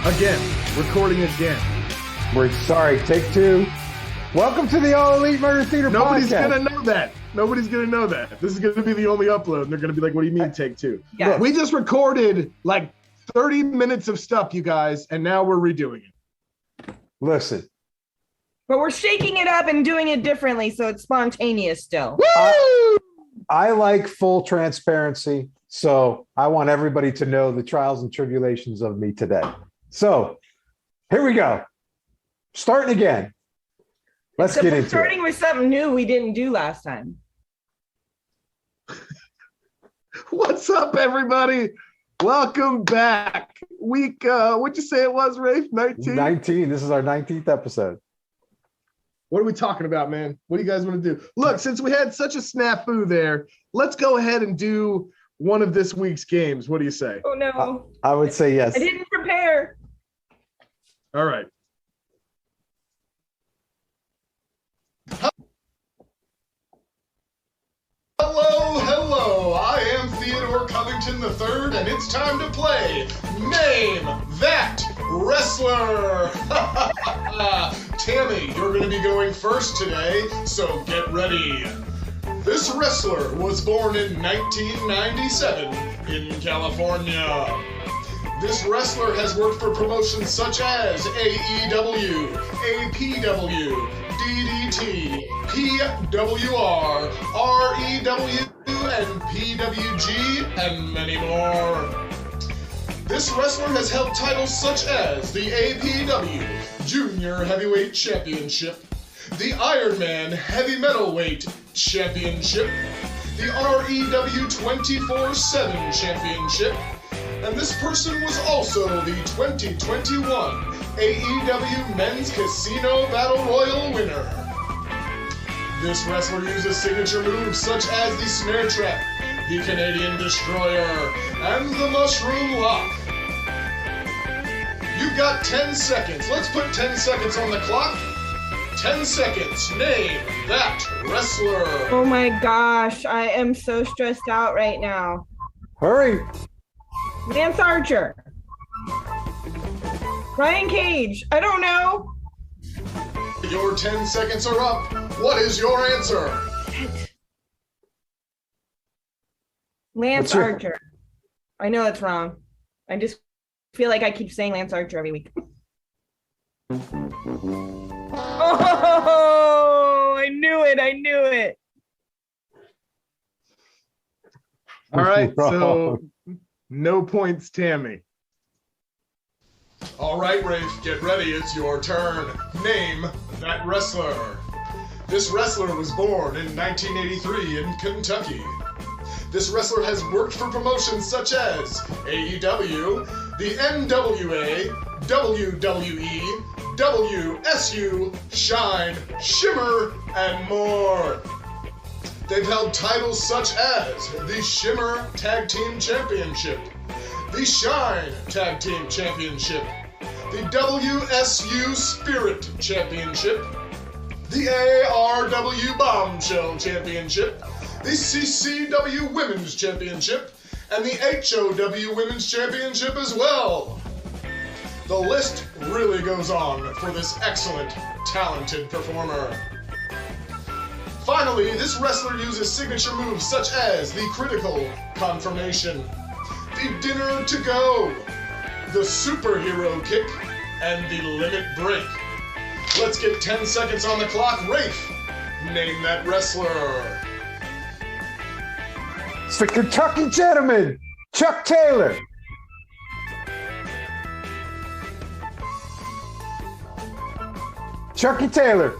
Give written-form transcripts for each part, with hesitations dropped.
Again. Recording again. We're sorry. Take two. Welcome to the All Elite Murder Theater Nobody's podcast. going to know that. Nobody's going to know that. This is going to be the only upload. And they're going to be like, what do you mean take two? Yeah. Look, we just recorded like 30 minutes of stuff, you guys, and now we're redoing it. Listen. But we're shaking it up and doing it differently, so it's spontaneous still. I like full transparency, so I want everybody to know the trials and tribulations of me today. So here we go. Starting again. Let's Except get we're into starting it. with something new we didn't do last time. What's up, everybody? Welcome back. Week, what'd you say it was, Rafe? 19? 19. This is our 19th episode. What are we talking about, man? What do you guys want to do? Look, since we had such a snafu there, let's go ahead and do one of this week's games. What do you say? Oh, no. I would say yes. I didn't prepare. All right. Hello, I am Theodore Covington III, and it's time to play Name That Wrestler! Tammy, you're going to be going first today, so get ready. This wrestler was born in 1997 in California. This wrestler has worked for promotions such as AEW, APW, DDT, PWR, REW, and PWG, and many more. This wrestler has held titles such as the APW Junior Heavyweight Championship, the Iron Man Heavy Metalweight Championship, the REW 24/7 Championship, and this person was also the 2021 AEW Men's Casino Battle Royal winner. This wrestler uses signature moves such as the Snare Trap, the Canadian Destroyer, and the Mushroom Lock. You've got 10 seconds. Let's put 10 seconds on the clock. 10 seconds. Name that wrestler. Oh, my gosh. I am so stressed out right now. Hurry. Lance Archer. Ryan Cage. I don't know. Your 10 seconds are up. What is your answer? Lance Archer. I know that's wrong. I just feel like I keep saying Lance Archer every week. Oh, I knew it. All right, so no points, Tammy. All right, Rafe, get ready. It's your turn. Name that wrestler. This wrestler was born in 1983 in Kentucky. This wrestler has worked for promotions such as AEW, the NWA, WWE, WSU, Shine, Shimmer, and more. They've held titles such as the Shimmer Tag Team Championship, the Shine Tag Team Championship, the WSU Spirit Championship, the ARW Bombshell Championship, the CCW Women's Championship, and the HOW Women's Championship as well. The list really goes on for this excellent, talented performer. Finally, this wrestler uses signature moves such as the Critical Confirmation, the Dinner to Go, the Superhero Kick, and the Limit Break. Let's get 10 seconds on the clock. Rafe, name that wrestler. It's the Kentucky Gentleman, Chuck Taylor. Chucky Taylor.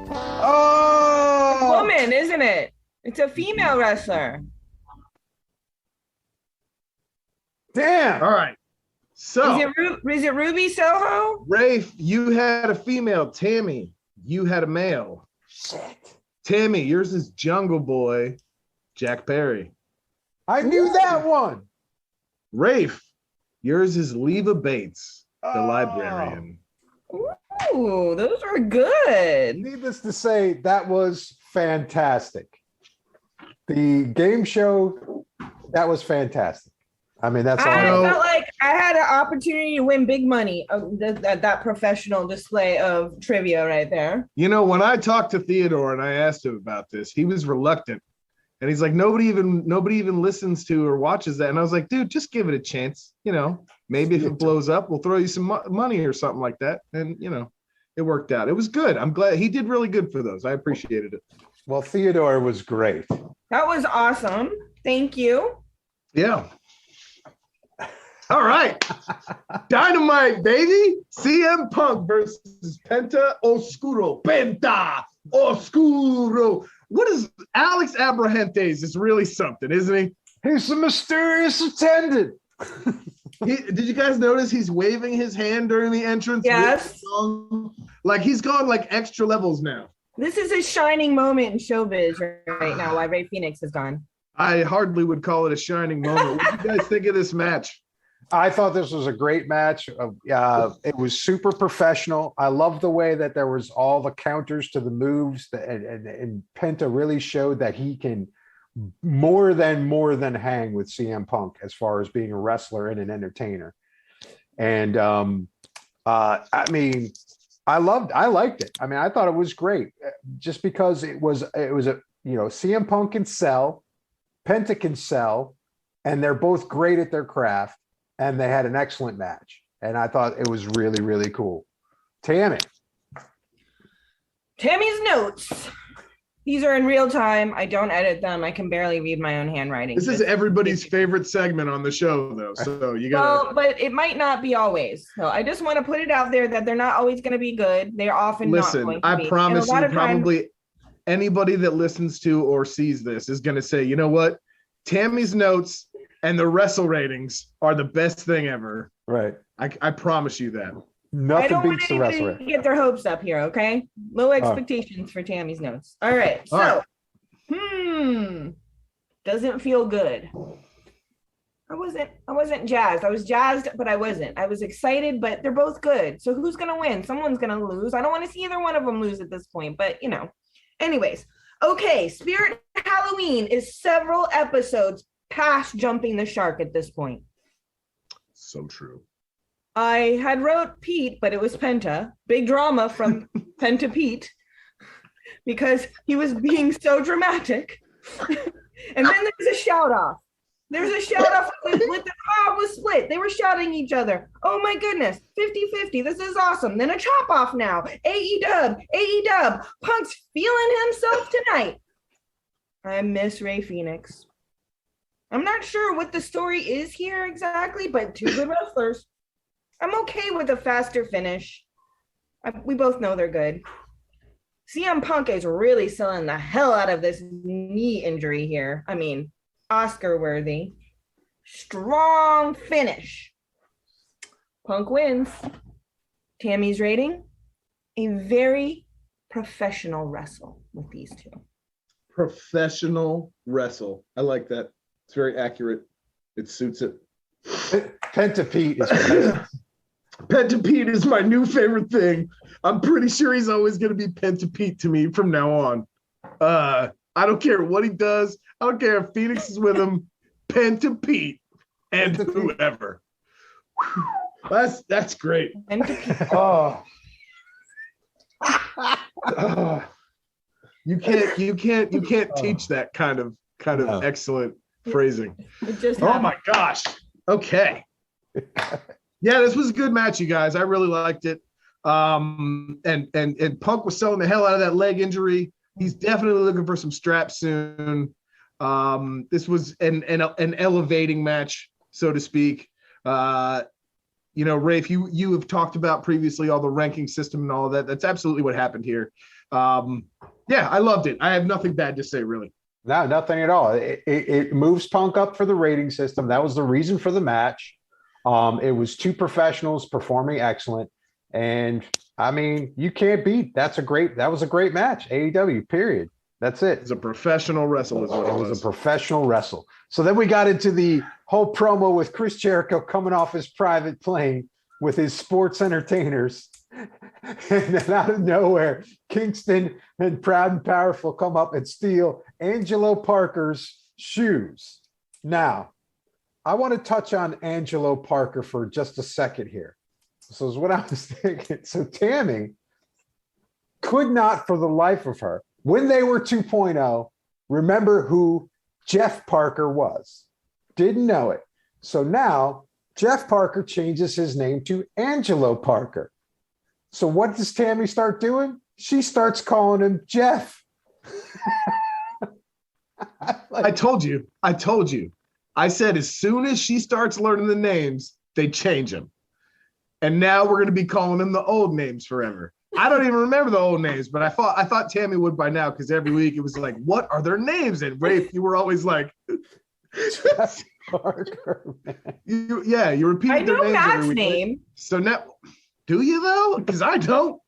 Oh! Woman, isn't it? It's a female wrestler. Damn. All right. So, Is it Ruby Soho? Rafe, you had a female. Tammy, you had a male. Shit. Tammy, yours is Jungle Boy, Jack Perry. I knew that one. Rafe, yours is Leva Bates, the Oh. librarian. Ooh, those were good. Needless to say, that was fantastic. The game show, that was fantastic. I mean, that's all. I know. felt like I had an opportunity to win big money. That professional display of trivia right there. You know, when I talked to Theodore and I asked him about this, he was reluctant. And he's like, nobody even listens to or watches that. And I was like, dude, just give it a chance. You know, maybe if it blows up, we'll throw you some money or something like that. And, you know, it worked out. It was good. I'm glad he did really good for those. I appreciated it. Well, Theodore was great. That was awesome. Thank you. Yeah. All right. Dynamite, baby. CM Punk versus Penta Oscuro. Penta Oscuro. What is Alex Abrahantes is really something, isn't he? He's a mysterious attendant. Did you guys notice he's waving his hand during the entrance? Yes. Like he's gone like extra levels now. This is a shining moment in showbiz right now. Why Ray Phoenix is gone. I hardly would call it a shining moment. What do you guys think of this match? I thought this was a great match. It was super professional. I love the way that there was all the counters to the moves, and Penta really showed that he can more than hang with CM Punk as far as being a wrestler and an entertainer. And I mean, I liked it. I mean, I thought it was great just because it was a, you know, CM Punk can sell, Penta can sell, and they're both great at their craft. And they had an excellent match. And I thought it was really, really cool. Tammy's notes. These are in real time. I don't edit them. I can barely read my own handwriting. This is everybody's favorite segment on the show, though. So you got. Well, but it might not be always. So I just want to put it out there that they're not always going to be good. They're often not going to be. I promise you, probably anybody that listens to or sees this is going to say, you know what? Tammy's notes and the wrestle ratings are the best thing ever. right. I promise you that. I Nothing don't want beats the anybody wrestler. to get their hopes up here, okay? Low expectations for Tammy's notes. All right. So, doesn't feel good. I wasn't jazzed. I was jazzed, but I wasn't. I was excited, but they're both good. So who's gonna win? Someone's gonna lose. I don't want to see either one of them lose at this point, but you know. Anyways, okay. Spirit Halloween is several episodes past jumping the shark at this point. So true. I had wrote Pete, but it was Penta. Big drama from Penta Pete because he was being so dramatic. And then there's a shout off. There's a shout off with the crowd was split. They were shouting each other. Oh my goodness, 50-50. This is awesome. Then a chop off now. AEW. Punk's feeling himself tonight. I miss Ray Phoenix. I'm not sure what the story is here exactly, but two good wrestlers. I'm okay with a faster finish. We both know they're good. CM Punk is really selling the hell out of this knee injury here. I mean, Oscar worthy. Strong finish. Punk wins. Tammy's rating, a very professional wrestle with these two. Professional wrestle. I like that. It's very accurate. It suits it. Penta Pete is Penta Pete is my new favorite thing. I'm pretty sure he's always going to be Penta Pete to me from now on. I don't care what he does. I don't care if Phoenix is with him. Penta Pete and whoever. Whew. That's great. oh. You can't teach that kind of excellent phrasing. It just Oh my gosh. Okay. Yeah, this was a good match, you guys. I really liked it. And Punk was selling the hell out of that leg injury. He's definitely looking for some straps soon. This was an elevating match, so to speak. You know, Rafe, you have talked about previously all the ranking system and all of that. That's absolutely what happened here. Yeah, I loved it. I have nothing bad to say, really. No, nothing at all. It moves Punk up for the rating system. That was the reason for the match. It was two professionals performing excellent. And I mean, you can't beat. That was a great match. AEW, period. That's it. It's a professional wrestle. Is what it was a professional wrestle. So then we got into the whole promo with Chris Jericho coming off his private plane with his sports entertainers. And then out of nowhere, Kingston and Proud and Powerful come up and steal Angelo Parker's shoes. Now, I want to touch on Angelo Parker for just a second here. So is what I was thinking. So Tammy could not for the life of her, when they were 2.0, remember who Jeff Parker was. Didn't know it. So now Jeff Parker changes his name to Angelo Parker. So what does Tammy start doing? She starts calling him Jeff. I told you. I said as soon as she starts learning the names, they change them. And now we're going to be calling them the old names forever. I don't even remember the old names, but I thought Tammy would by now, because every week it was like, what are their names? And Rafe, you were always like, Jeff Parker, man. you repeated I know their names Matt's every week. name. So now, do you though? Because I don't.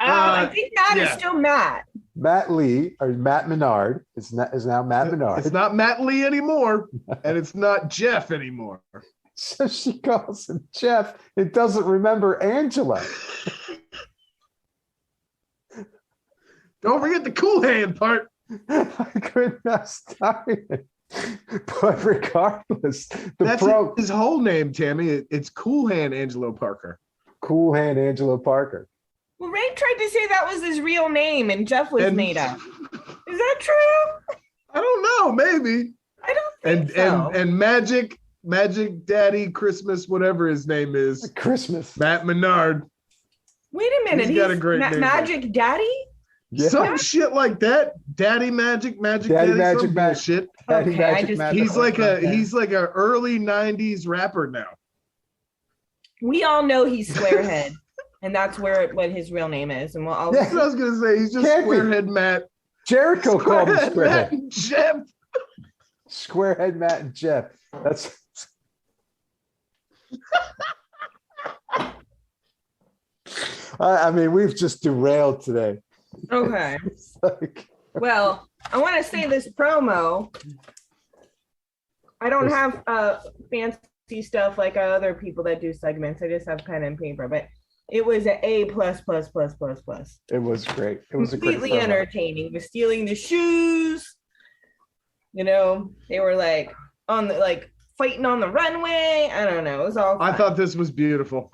I think Matt is still Matt. Matt Lee or Matt Menard is now Matt Menard. It's not Matt Lee anymore, and it's not Jeff anymore. So she calls him Jeff. It doesn't remember Angela. Don't forget the cool hand part. I could not stop it. But regardless, That's his whole name, Tammy. It's Cool Hand Angelo Parker. Cool Hand Angelo Parker. Well, Ray tried to say that was his real name and Jeff was made up. Is that true? I don't know, maybe. I don't think so. And Magic Daddy Christmas, whatever his name is. Christmas. Matt Menard. Wait a minute. He's got a great name. Magic Daddy? Yeah. Some shit like that. Daddy Magic Daddy Magic some bullshit. Daddy Okay, Magic Magic. He's like a early 90s rapper now. We all know he's Squarehead, and that's what his real name is. And we'll all That's what I was gonna say. He's just Can't be. Squarehead Matt. Jericho called him Matt Squarehead. and Jeff. Squarehead Matt and Jeff. That's I mean, we've just derailed today. Okay. It's like, Well, I want to say this promo. I don't have fancy stuff like other people that do segments. I just have pen and paper, but it was an A plus plus plus plus plus. it was great. It was Completely a great promo. entertaining. Was stealing the shoes. You know, they were like fighting on the runway. I don't know. It was all fun. I thought this was beautiful.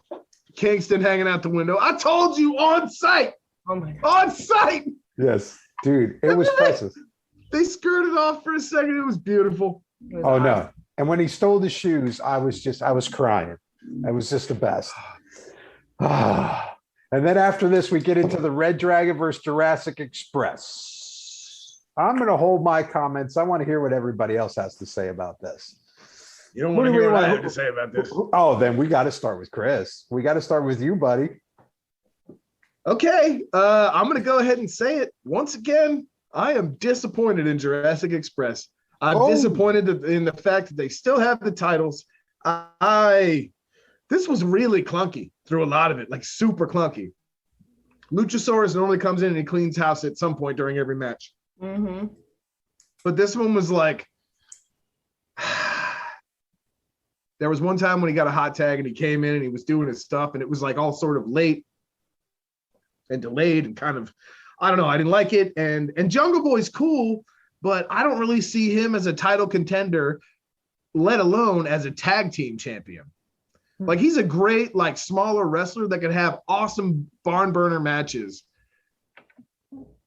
Kingston hanging out the window. I told you on site. Oh my god. On site. Yes, dude, it was priceless. They skirted off for a second. It was beautiful. It was Oh awesome. no! And when he stole the shoes, I was crying. It was just the best. And then after this, we get into the Red Dragon versus Jurassic Express. I'm going to hold my comments. I want to hear what everybody else has to say about this. You don't What want to do we hear what I want- have to say about this. Oh, then we got to start with Chris. We got to start with you, buddy. Okay, I'm going to go ahead and say it. Once again, I am disappointed in Jurassic Express. I'm disappointed in the fact that they still have the titles. This was really clunky through a lot of it, like super clunky. Luchasaurus normally comes in and he cleans house at some point during every match. Mm-hmm. But this one was like, there was one time when he got a hot tag and he came in and he was doing his stuff and it was like all sort of late and delayed and kind of, I don't know, I didn't like it. And Jungle Boy's cool, but I don't really see him as a title contender, let alone as a tag team champion. Like he's a great, like smaller wrestler that could have awesome barn burner matches.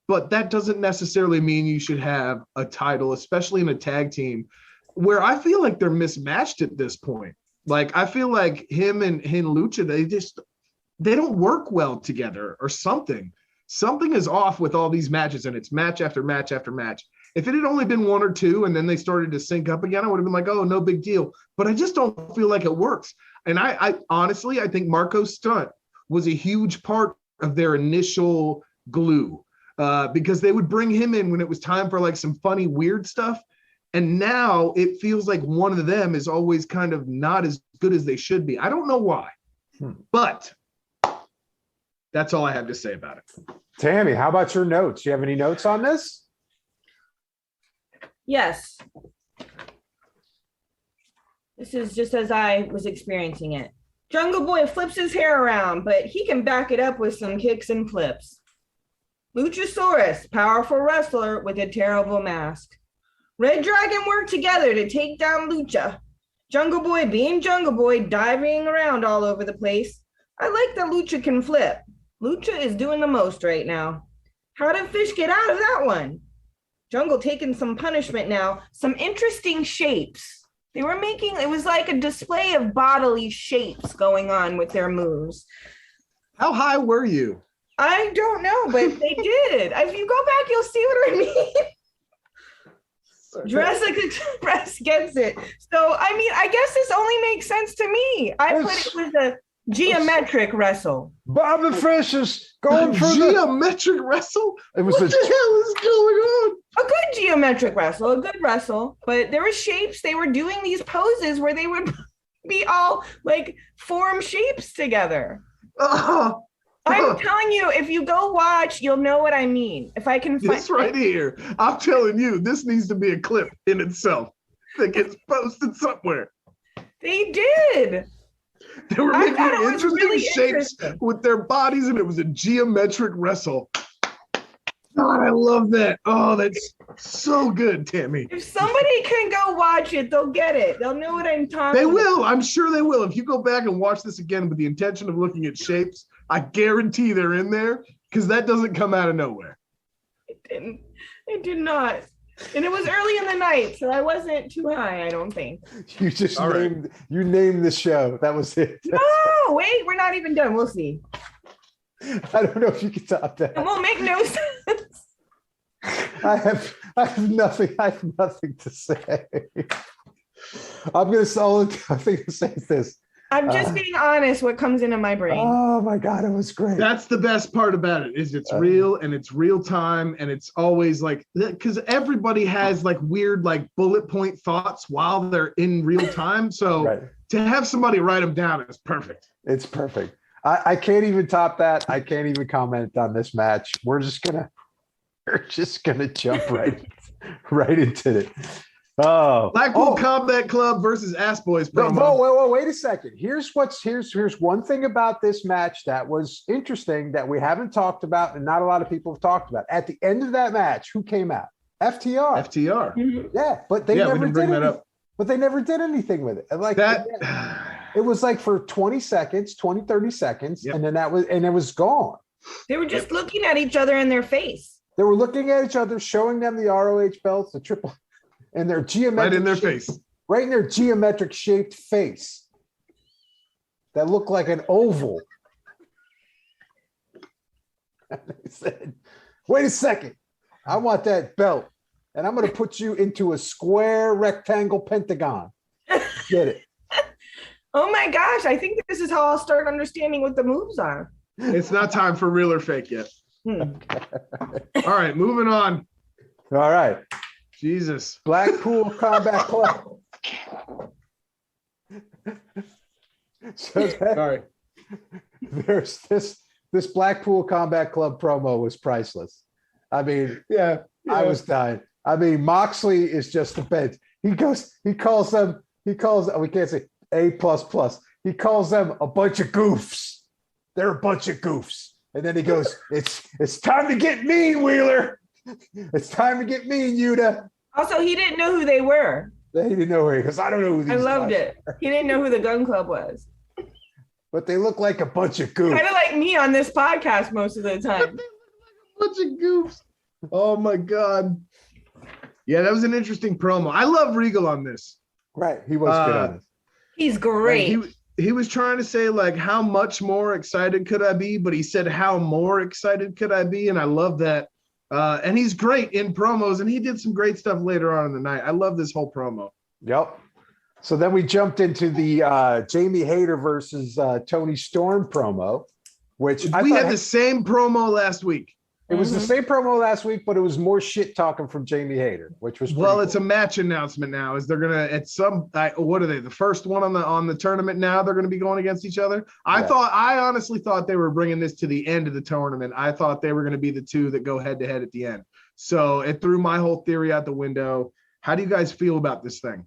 But that doesn't necessarily mean you should have a title, especially in a tag team where I feel like they're mismatched at this point. Like I feel like him and Lucha, they don't work well together or something. Something is off with all these matches and it's match after match after match. If it had only been one or two and then they started to sync up again, I would have been like, oh, no big deal. But I just don't feel like it works. And I honestly, I think Marco's stunt was a huge part of their initial glue because they would bring him in when it was time for like some funny, weird stuff. And now it feels like one of them is always kind of not as good as they should be. I don't know why, but that's all I have to say about it. Tammy, how about your notes? Do you have any notes on this? Yes. This is just as I was experiencing it. Jungle Boy flips his hair around, but he can back it up with some kicks and flips. Luchasaurus, powerful wrestler with a terrible mask. Red Dragon work together to take down Lucha. Jungle Boy being Jungle Boy, diving around all over the place. I like that Lucha can flip. Lucha is doing the most right now. How did Fish get out of that one? Jungle taking some punishment now. Some interesting shapes. They were making, it was like a display of bodily shapes going on with their moves. How high were you? I don't know, but they did. If you go back, you'll see what I mean. Jurassic Express gets it. So, I mean, I guess this only makes sense to me. I put it was a geometric wrestle. Bobby Fish is going for geometric wrestle? What the hell is going on? A good geometric wrestle, a good wrestle. But there were shapes. They were doing these poses where they would be all like form shapes together. I'm telling you, if you go watch, you'll know what I mean. If I can find this right here, I'm telling you, this needs to be a clip in itself that gets posted somewhere. They did. They were making interesting shapes with their bodies, and it was a geometric wrestle. God, I love that. Oh, that's so good, Tammy. If somebody can go watch it, they'll get it. They'll know what I'm talking about. They will. I'm sure they will. If you go back and watch this again with the intention of looking at shapes, I guarantee they're in there because that doesn't come out of nowhere. It didn't. It did not. And it was early in the night, so I wasn't too high, I don't think. You just named the show. That was it. No, wait, we're not even done. We'll see. I don't know if you can top that. It won't make no sense. I have nothing to say. I'm gonna say this. I'm just being honest, what comes into my brain. Oh my God, it was great. That's the best part about it, is it's real and it's real time, and it's always like, because everybody has like weird like bullet point thoughts while they're in real time. So to have somebody write them down is perfect. It's perfect. I can't even top that. I can't even comment on this match. We're just gonna jump right into it. Oh, Blackpool Combat Club versus Ass Boys promo. Wait a second. Here's one thing about this match that was interesting that we haven't talked about and not a lot of people have talked about. At the end of that match, who came out? FTR. FTR. Mm-hmm. Yeah, but they never did anything. But they never did anything with it. Like that. It was like for 20 seconds, 30 seconds, and then it was gone. They were just looking at each other in their face. They were looking at each other, showing them the ROH belts, the triple. And their geometric right in their face, right in their geometric shaped face that looked like an oval. And they said, "Wait a second, I want that belt, and I'm going to put you into a square rectangle pentagon." Get it? Oh my gosh! I think this is how I'll start understanding what the moves are. It's not time for real or fake yet. All right, moving on. All right. Jesus. Blackpool Combat Club. Sorry. There's this Blackpool Combat Club promo was priceless. I mean, yeah. I was dying. I mean, Moxley is just the best. We can't say A++. He calls them a bunch of goofs. They're a bunch of goofs. And then he goes, it's time to get mean, Wheeler. It's time to get mean, Yuta. Also, he didn't know who they were. He didn't know who, because I don't know who these I loved guys it. He didn't know who the Gun Club was. But they look like a bunch of goofs. Kind of like me on this podcast most of the time. A bunch of goofs. Oh my God. Yeah, that was an interesting promo. I love Regal on this. Right. He was good on this. He's great. Like he was trying to say, like, how much more excited could I be? But he said, how more excited could I be? And I love that. And he's great in promos, and he did some great stuff later on in the night. I love this whole promo. Yep. So then we jumped into the Jamie Hayter versus Tony Storm promo, which we had the same promo last week. It was the same promo last week, but it was more shit talking from Jamie Hayter, which was well. Cool. It's a match announcement now. Is they're gonna at some? What are they? The first one on the tournament now. They're gonna be going against each other. I honestly thought they were bringing this to the end of the tournament. I thought they were gonna be the two that go head to head at the end. So it threw my whole theory out the window. How do you guys feel about this thing?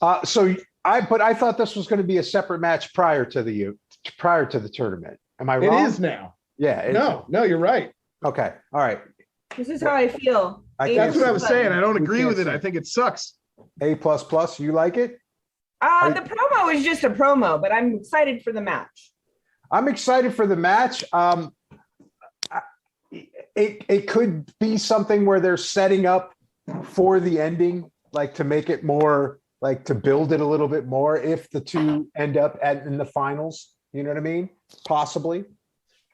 I thought this was going to be a separate match prior to the tournament. Am I wrong? It is now. Yeah. No, you're right. Okay. All right. This is how I feel. That's what I was saying. I don't agree with it. I think it sucks. A++. You like it? The promo is just a promo, but I'm excited for the match. I'm excited for the match. It could be something where they're setting up for the ending, like to make it more, like to build it a little bit more if the two end up in the finals. You know what I mean? Possibly.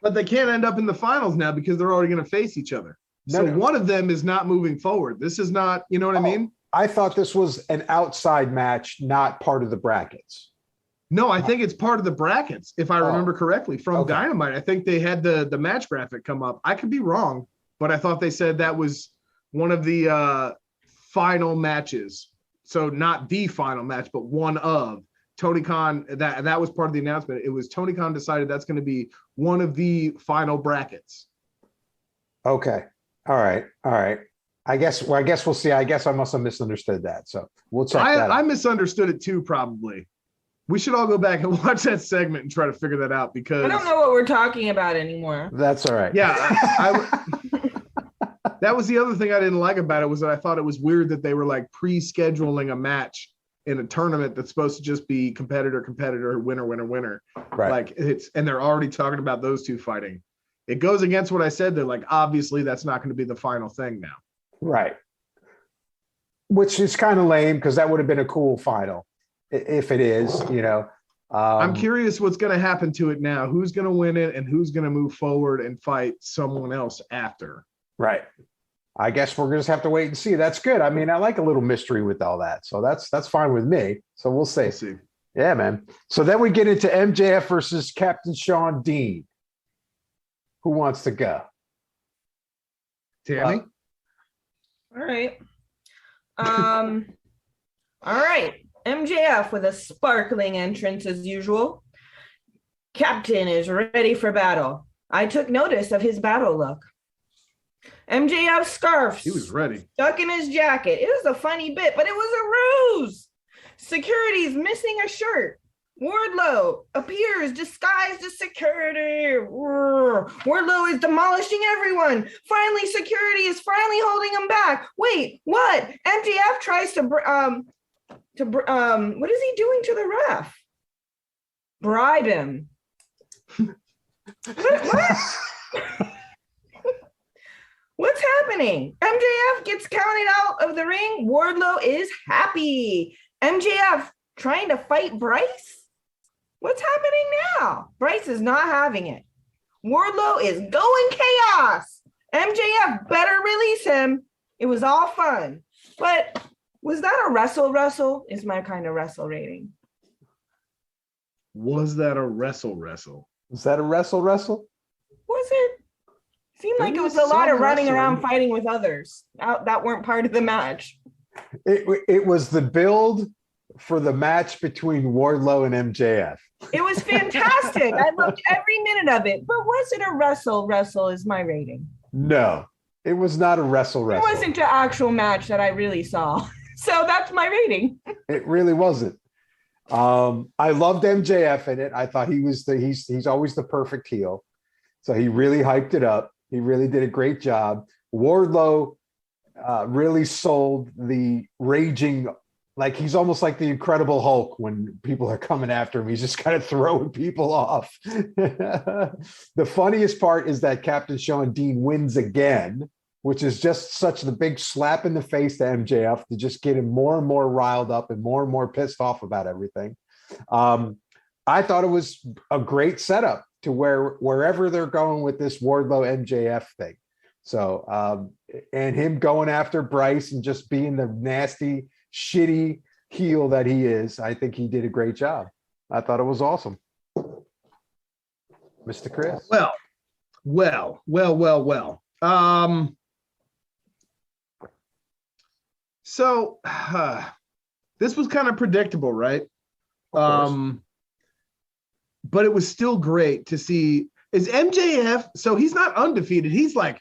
But they can't end up in the finals now because they're already going to face each other. So one of them is not moving forward. This is not, you know what I mean? I thought this was an outside match, not part of the brackets. No, I think it's part of the brackets, if I remember correctly, from Dynamite. I think they had the match graphic come up. I could be wrong, but I thought they said that was one of the final matches. So not the final match, but one of. Tony Khan, that was part of the announcement. It was Tony Khan decided that's going to be one of the final brackets. Okay. All right. I guess we'll see. I guess I must have misunderstood that. So we'll check that out. I misunderstood it too, probably. We should all go back and watch that segment and try to figure that out because I don't know what we're talking about anymore. That's all right. Yeah. That was the other thing I didn't like about it was that I thought it was weird that they were like pre-scheduling a match in a tournament that's supposed to just be competitor, winner. Right. Like and they're already talking about those two fighting. It goes against what I said. They're like, obviously that's not going to be the final thing now. Right. Which is kind of lame because that would have been a cool final if it is, you know. I'm curious what's going to happen to it now. Who's going to win it and who's going to move forward and fight someone else after? Right. I guess we're going to just have to wait and see. That's good. I mean, I like a little mystery with all that. So that's fine with me. So we'll see. Yeah, man. So then we get into MJF versus Captain Sean Dean. Who wants to go? Tammy? All right. All right. MJF with a sparkling entrance as usual. Captain is ready for battle. I took notice of his battle look. MJF's scarf. He was ready. Stuck in his jacket. It was a funny bit, but it was a ruse. Security's missing a shirt. Wardlow appears disguised as security. Wardlow is demolishing everyone. Finally, security is finally holding him back. Wait, what? MJF tries to what is he doing to the ref? Bribe him. What? What's happening? MJF gets counted out of the ring. Wardlow is happy. MJF trying to fight Bryce? What's happening now? Bryce is not having it. Wardlow is going chaos. MJF better release him. It was all fun. But was that a wrestle? Is my kind of wrestle rating. Was that a wrestle? Was that a wrestle? Was it? Seemed like it was a lot of running around fighting with others that weren't part of the match. It was the build for the match between Wardlow and MJF. It was fantastic. I loved every minute of it. But was it a wrestle is my rating. No, it was not a wrestle. It wasn't an actual match that I really saw. So that's my rating. It really wasn't. I loved MJF in it. I thought he's always the perfect heel. So he really hyped it up. He really did a great job. Wardlow really sold the raging, like he's almost like the Incredible Hulk when people are coming after him. He's just kind of throwing people off. The funniest part is that Captain Sean Dean wins again, which is just such the big slap in the face to MJF to just get him more and more riled up and more pissed off about everything. I thought it was a great setup to wherever they're going with this Wardlow MJF thing. So, and him going after Bryce and just being the nasty, shitty heel that he is, I think he did a great job. I thought it was awesome. Mr. Chris? Well. So this was kind of predictable, right? But it was still great to see. Is MJF, so he's not undefeated. He's like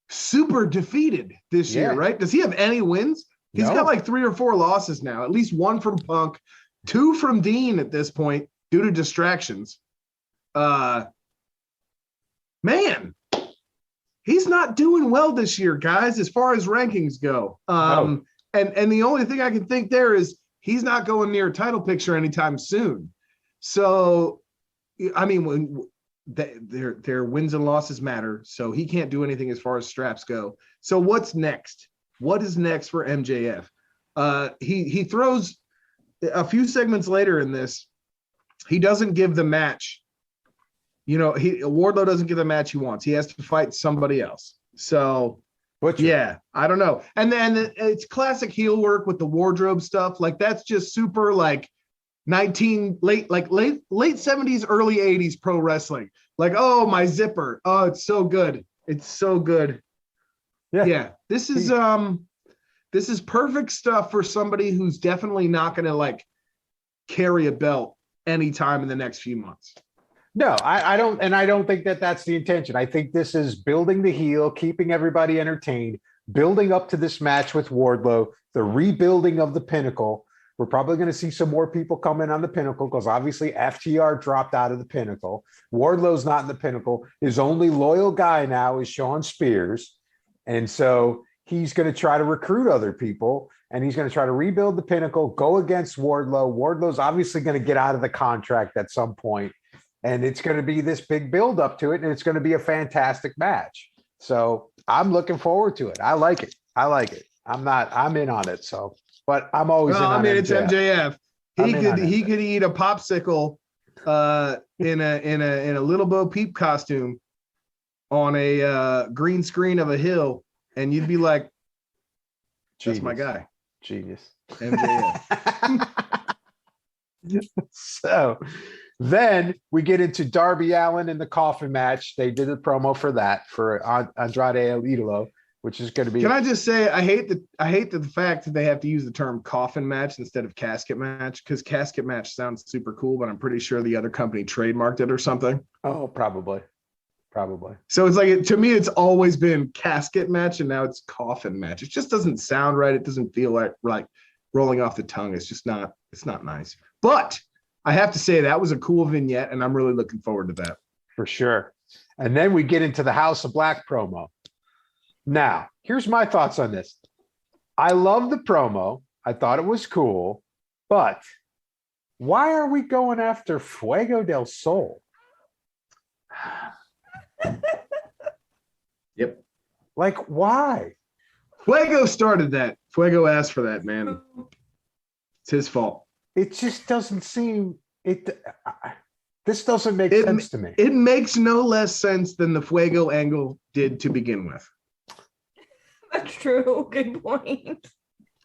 super defeated this year, right? Does he have any wins? He's got like 3 or 4 losses now, at least 1 from Punk, 2 from Dean at this point due to distractions. Man, he's not doing well this year, guys, as far as rankings go. And the only thing I can think there is he's not going near a title picture anytime soon. So, I mean, when their wins and losses matter, so he can't do anything as far as straps go. So what's next? What is next for MJF? He throws a few segments later in this. He doesn't give the match. Wardlow doesn't give the match he wants. He has to fight somebody else. So, yeah, I don't know. And then it's classic heel work with the wardrobe stuff. Like that's just super like late 70s, early 80s pro wrestling. Like, oh, my zipper. Oh, it's so good. It's so good. Yeah. This is perfect stuff for somebody who's definitely not going to like carry a belt anytime in the next few months. No, I don't. And I don't think that that's the intention. I think this is building the heel, keeping everybody entertained, building up to this match with Wardlow, the rebuilding of the Pinnacle. We're probably going to see some more people come in on the Pinnacle because obviously FTR dropped out of the Pinnacle. Wardlow's not in the Pinnacle. His only loyal guy now is Shawn Spears. And so he's going to try to recruit other people and he's going to try to rebuild the Pinnacle, go against Wardlow. Wardlow's obviously going to get out of the contract at some point. And it's going to be this big build up to it. And it's going to be a fantastic match. So I'm looking forward to it. I like it. I'm in on it. So, but I'm always in on it. It's MJF. He could eat a popsicle in a Little Bo Peep costume on a green screen of a hill. And you'd be like, that's my guy. Genius. MJF. So then we get into Darby Allin in the Coffin match. They did a promo for that for Andrade El Idolo, which is going to be. Can I just say I hate the fact that they have to use the term coffin match instead of casket match, because casket match sounds super cool, but I'm pretty sure the other company trademarked it or something. Oh, probably. So it's like, to me, it's always been casket match, and now it's coffin match. It just doesn't sound right. It doesn't feel like rolling off the tongue. It's just not. It's not nice. But I have to say that was a cool vignette, and I'm really looking forward to that. For sure. And then we get into the House of Black promo. Now, here's my thoughts on this. I love the promo. I thought it was cool. But why are we going after Fuego del Sol? Yep. Like, why? Fuego started that. Fuego asked for that, man. It's his fault. It just doesn't seem this doesn't make sense to me. It makes no less sense than the Fuego angle did to begin with. That's true. Good point.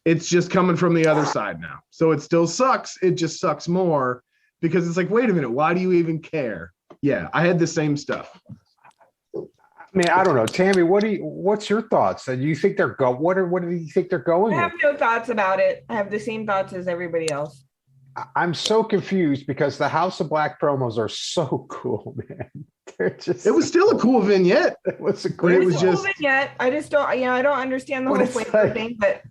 It's just coming from the other side now. So it still sucks. It just sucks more because it's like, wait a minute, why do you even care? Yeah, I had the same stuff. I mean, I don't know, Tammy. What's your thoughts? Do you think they're what do you think they're going? I have no thoughts about it. I have the same thoughts as everybody else. I'm so confused because the House of Black promos are so cool, man. It was still a cool vignette. It was a great. It was a cool vignette. I just don't. I don't understand the whole Fuego thing, but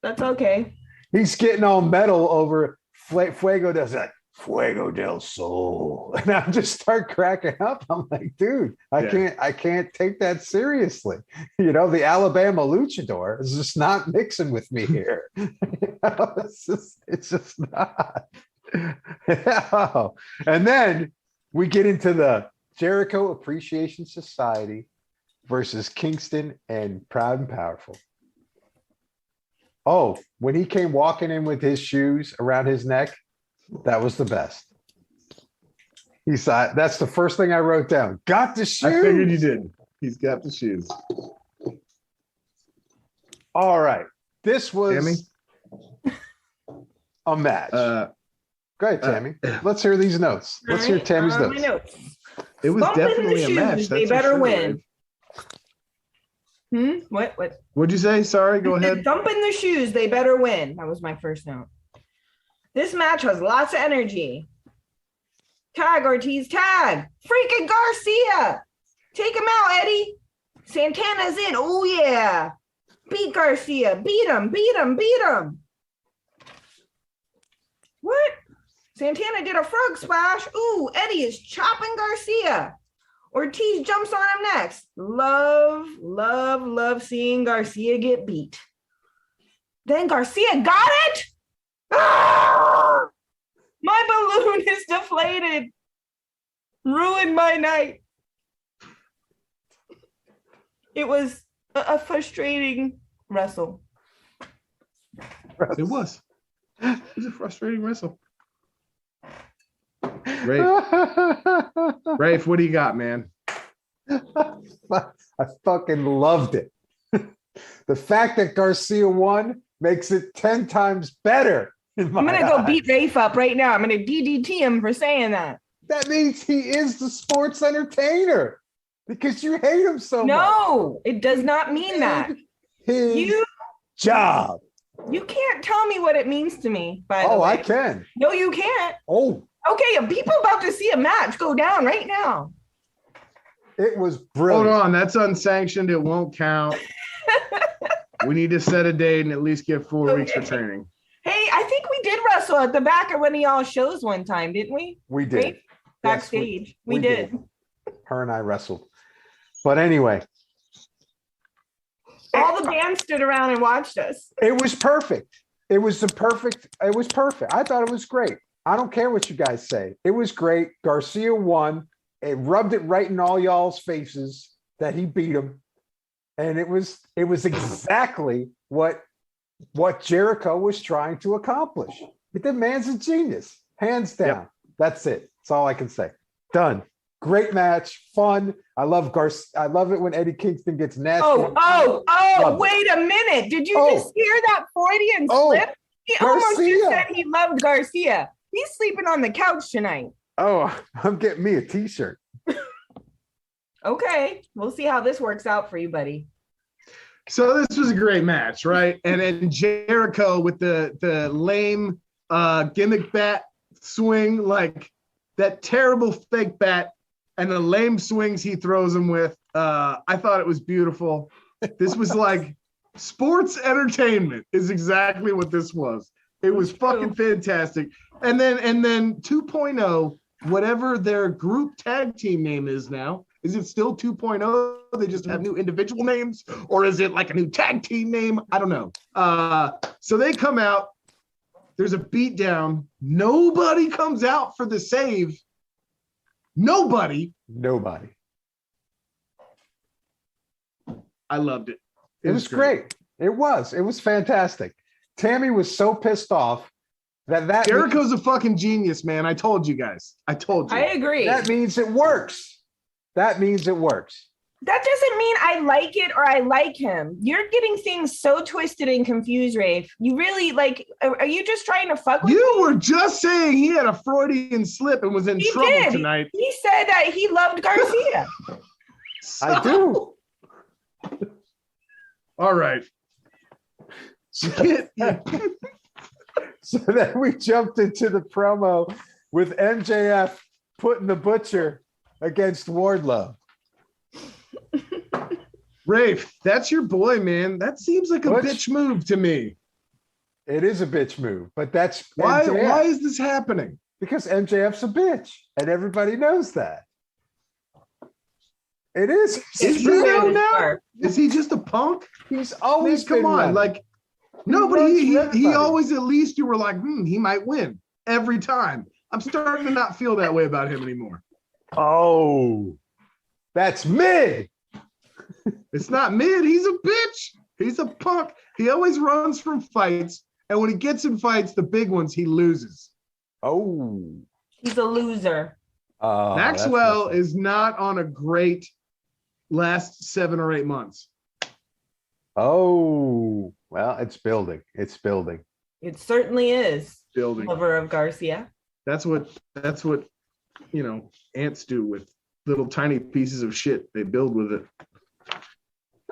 that's okay. He's getting all metal over Fuego does that. Fuego del Sol, and I just start cracking up. I'm like, dude, I can't take that seriously. You know, the Alabama luchador is just not mixing with me here. It's just not. And then we get into the Jericho Appreciation Society versus Kingston and Proud and Powerful. Oh, when he came walking in with his shoes around his neck. That was the best. He saw it. That's the first thing I wrote down. Got the shoes. I figured you did. He's got the shoes. All right. This was a match. Go ahead, Tammy. Let's hear these notes. Let's hear Tammy's notes. It was definitely a match. They better win. What? What'd you say? Sorry, go ahead. Dump in the shoes. They better win. That was my first note. This match has lots of energy. Tag, Ortiz, tag. Freaking Garcia. Take him out, Eddie. Santana's in. Oh, yeah. Beat Garcia. Beat him. What? Santana did a frog splash. Ooh, Eddie is chopping Garcia. Ortiz jumps on him next. Love seeing Garcia get beat. Then Garcia got it. Ah! My balloon is deflated. Ruined my night. It was a frustrating wrestle. It was. It was a frustrating wrestle. Rafe, what do you got, man? I fucking loved it. The fact that Garcia won makes it 10 times better. I'm gonna go beat Rafe up right now. I'm gonna DDT him for saying that. That means he is the sports entertainer because you hate him so much. No, it does not mean that. His job. You can't tell me what it means to me, by the way. Oh, I can. No, you can't. Oh. Okay, people about to see a match go down right now. It was brilliant. Hold on, that's unsanctioned. It won't count. We need to set a date and at least get 4 weeks for training. Hey, I think we did wrestle at the back of one of y'all shows one time, didn't we? We did. Right? Backstage. Yes, we did. Her and I wrestled. But anyway. All the band stood around and watched us. It was perfect. It was perfect. I thought it was great. I don't care what you guys say. It was great. Garcia won. It rubbed it right in all y'all's faces that he beat him. And it was exactly what Jericho was trying to accomplish. The man's a genius, hands down. Yep. That's it. That's all I can say. Done. Great match, fun. I love it when Eddie Kingston gets nasty. Wait a minute. Did you just hear that Freudian slip? He almost just said he loved Garcia. He's sleeping on the couch tonight. Oh, I'm getting me a t-shirt. Okay. We'll see how this works out for you, buddy. So this was a great match, right? And then Jericho with the lame gimmick bat swing, like that terrible fake bat and the lame swings he throws him with. I thought it was beautiful. This was like sports entertainment is exactly what this was. It was fucking fantastic. And then 2.0, whatever their group tag team name is now. Is it still 2.0? They just have new individual names? Or is it like a new tag team name? I don't know. So they come out. There's a beatdown. Nobody comes out for the save. Nobody. I loved it. It was great. It was fantastic. Tammy was so pissed off that Jericho's a fucking genius, man. I told you guys. I agree. That means it works. That doesn't mean I like it or I like him. You're getting things so twisted and confused, Rafe. You really are you just trying to fuck with me? You were just saying he had a Freudian slip and was in trouble tonight. He said that he loved Garcia. I do. All right. So then we jumped into the promo with MJF putting the Butcher against Wardlow. Rafe, that's your boy, man. That seems like a bitch move to me. It is a bitch move, but that's why. MJF. Why is this happening? Because MJF's a bitch, and everybody knows that. It is. Is he now? Is he just a punk? He's always come on, like nobody. He always at least you were like, he might win every time. I'm starting to not feel that way about him anymore. Oh, that's mid. It's not mid. He's a bitch. He's a punk. He always runs from fights, and when he gets in fights, the big ones, he loses. Oh, he's a loser. Maxwell is not on a great last 7 or 8 months. Oh, well, it's building. It certainly is. Building. Lover of Garcia. That's what ants do with little tiny pieces of shit. They build with it.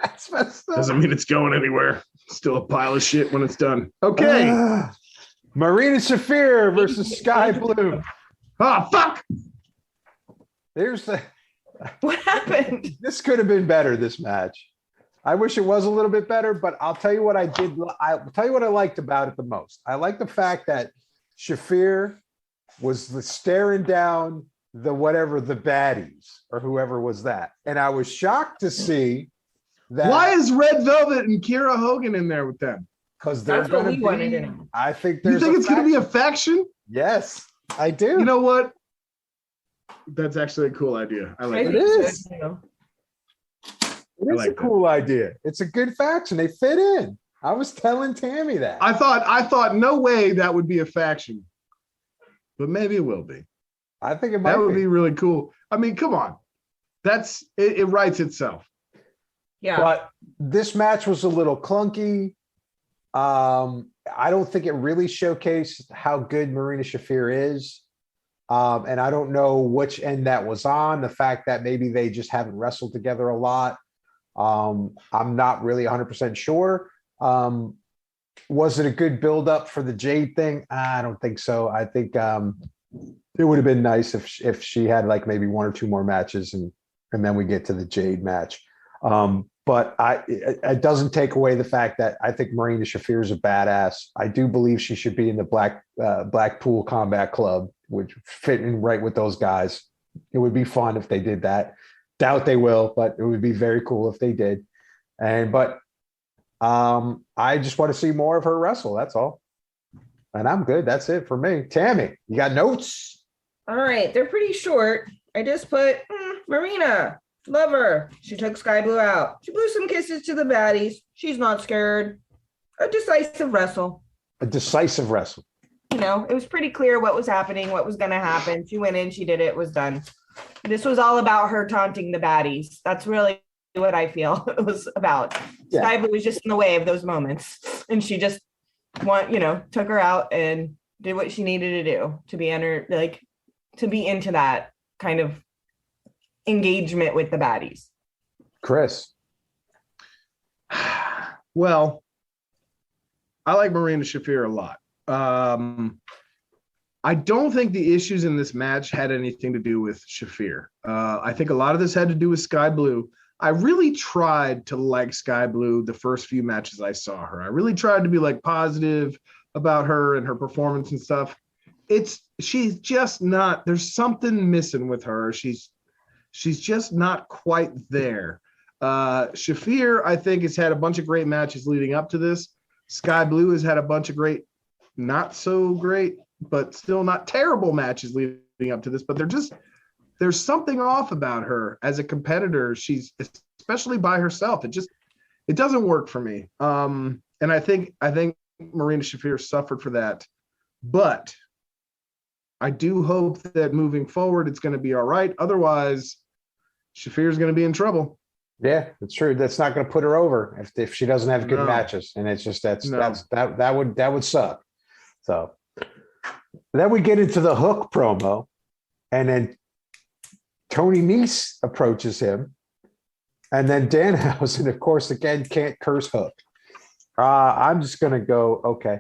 That's messed up. Doesn't mean it's going anywhere. Still a pile of shit when it's done. Okay. Marina Shafir versus Sky Blue. Oh, fuck. What happened? This could have been better, this match. I wish it was a little bit better, but I'll tell you what I did. I'll tell you what I liked about it the most. I like the fact that Shafir was staring down the baddies or whoever was that. And I was shocked to see that. Why is Red Velvet and Kiera Hogan in there with them? Because they're That's what going we wanted to to be. know. I think You there's. think it's going to be a faction? Yes, I do. You know what? That's actually a cool idea. I like I it. think It is. so, too. It is like a cool idea. It's a good faction. They fit in. I was telling Tammy that. I thought no way that would be a faction, but maybe it will be. I think it might That would be. be really cool. I mean, come on. It writes itself. Yeah. But this match was a little clunky. I don't think it really showcased how good Marina Shafir is. And I don't know which end that was on. The fact that maybe they just haven't wrestled together a lot. I'm not really 100% sure. Was it a good build-up for the Jade thing? I don't think so. I think it would have been nice if she had like maybe one or two more matches and then we get to the Jade match. But it doesn't take away the fact that I think Marina Shafir is a badass. I do believe she should be in the Blackpool Combat Club, which fit in right with those guys. It would be fun if they did that. Doubt they will, but it would be very cool if they did. But I just want to see more of her wrestle. That's all. And I'm good. That's it for me. Tammy, you got notes? All right. They're pretty short. I just put Marina. Love her. She took Sky Blue out. She blew some kisses to the baddies. She's not scared. A decisive wrestle. A decisive wrestle. You know, it was pretty clear what was happening, what was going to happen. She went in, she did it, it was done. This was all about her taunting the baddies. That's really what I feel it was about. Yeah. Sky Blue was just in the way of those moments. And she just took her out and did what she needed to do to be into that kind of engagement with the baddies. Chris. Well, I like Marina Shafir a lot. I don't think the issues in this match had anything to do with Shafir. I think a lot of this had to do with Sky Blue. I really tried to like Sky Blue the first few matches I saw her. I really tried to be like positive about her and her performance and stuff. She's just not, there's something missing with her. She's just not quite there. Shafir, I think, has had a bunch of great matches leading up to this. Sky Blue has had a bunch of great, not so great, but still not terrible matches leading up to this. But there's something off about her as a competitor. She's, especially by herself, it doesn't work for me. And I think Marina Shafir suffered for that. But I do hope that moving forward, it's going to be all right. Otherwise, Shafir is going to be in trouble. Yeah, it's true. That's not going to put her over if she doesn't have good No. matches, and it's just that would suck. So then we get into the Hook promo, and then Tony Nese approaches him, and then Danhausen, of course, again can't curse Hook. I'm just going to go okay.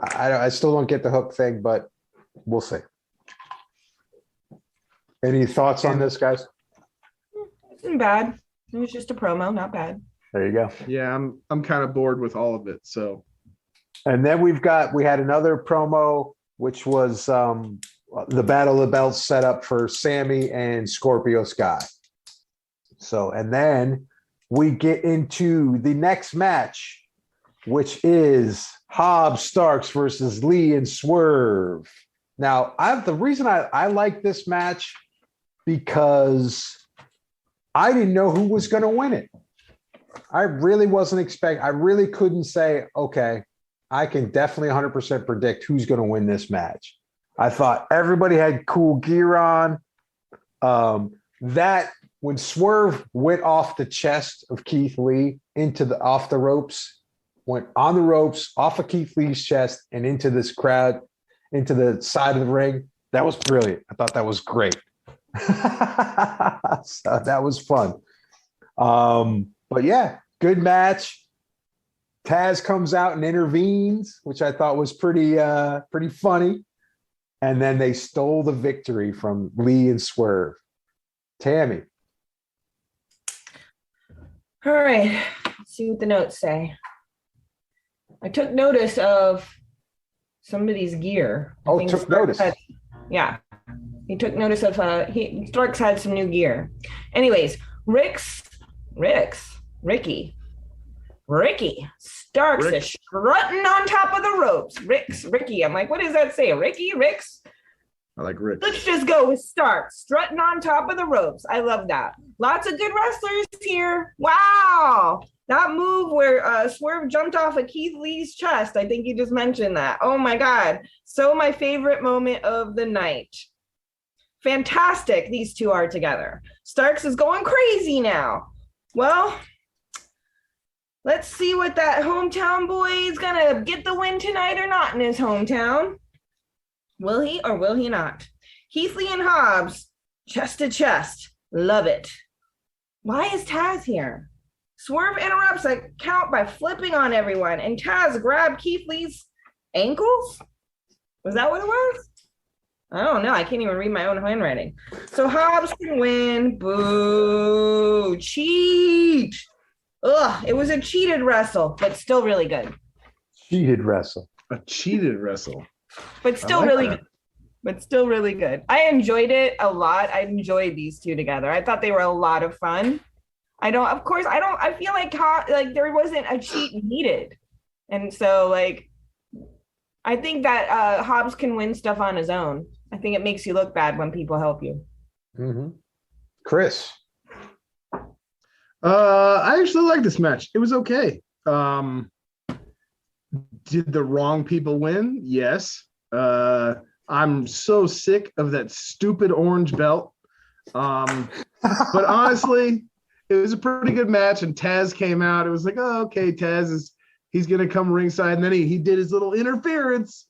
I still don't get the Hook thing, but we'll see. Any thoughts on this, guys? It wasn't bad. It was just a promo, not bad. There you go. Yeah, I'm kind of bored with all of it. So, and then we had another promo, which was the Battle of the Belts set up for Sammy and Scorpio Sky. So, and then we get into the next match, which is Hobbs Starks versus Lee and Swerve. Now, the reason I like this match because I didn't know who was going to win it. I really wasn't expecting. I really couldn't say, okay, I can definitely 100% predict who's going to win this match. I thought everybody had cool gear on. That when Swerve went off the chest of Keith Lee off the ropes, went on the ropes, off of Keith Lee's chest and into this crowd, into the side of the ring. That was brilliant. I thought that was great. So that was fun. But yeah, good match. Taz comes out and intervenes, which I thought was pretty funny. And then they stole the victory from Lee and Swerve. Tammy. All right. Let's see what the notes say. I took notice of somebody's gear. Took notice. Yeah. He took notice of Starks had some new gear. Anyways, Ricky Ricky Starks is strutting on top of the ropes. Ricky. I'm like, what does that say? Ricks? I like Rick. Let's just go with Starks strutting on top of the ropes. I love that. Lots of good wrestlers here. Wow. That move where Swerve jumped off of Keith Lee's chest. I think you just mentioned that. Oh my God. So my favorite moment of the night. Fantastic. These two are together. Starks is going crazy now. Well, let's see what that hometown boy is going to get the win tonight or not in his hometown. Will he or will he not? Keith Lee and Hobbs, chest to chest. Love it. Why is Taz here? Swerve interrupts a count by flipping on everyone, and Taz grabbed Keith Lee's ankles? Was that what it was? I don't know. I can't even read my own handwriting. So Hobbs can win. Boo. Cheat. Ugh, it was a cheated wrestle, but still really good. Cheated wrestle. A cheated wrestle. But still really good. But still really good. I enjoyed it a lot. I enjoyed these two together. I thought they were a lot of fun. I feel like there wasn't a cheat needed. And so like, I think that Hobbs can win stuff on his own. I think it makes you look bad when people help you. Mm-hmm. Chris. I actually like this match. It was okay. Did the wrong people win? Yes. I'm so sick of that stupid orange belt. But honestly, it was a pretty good match, and Taz came out. It was like, oh, okay, he's gonna come ringside, and then he did his little interference.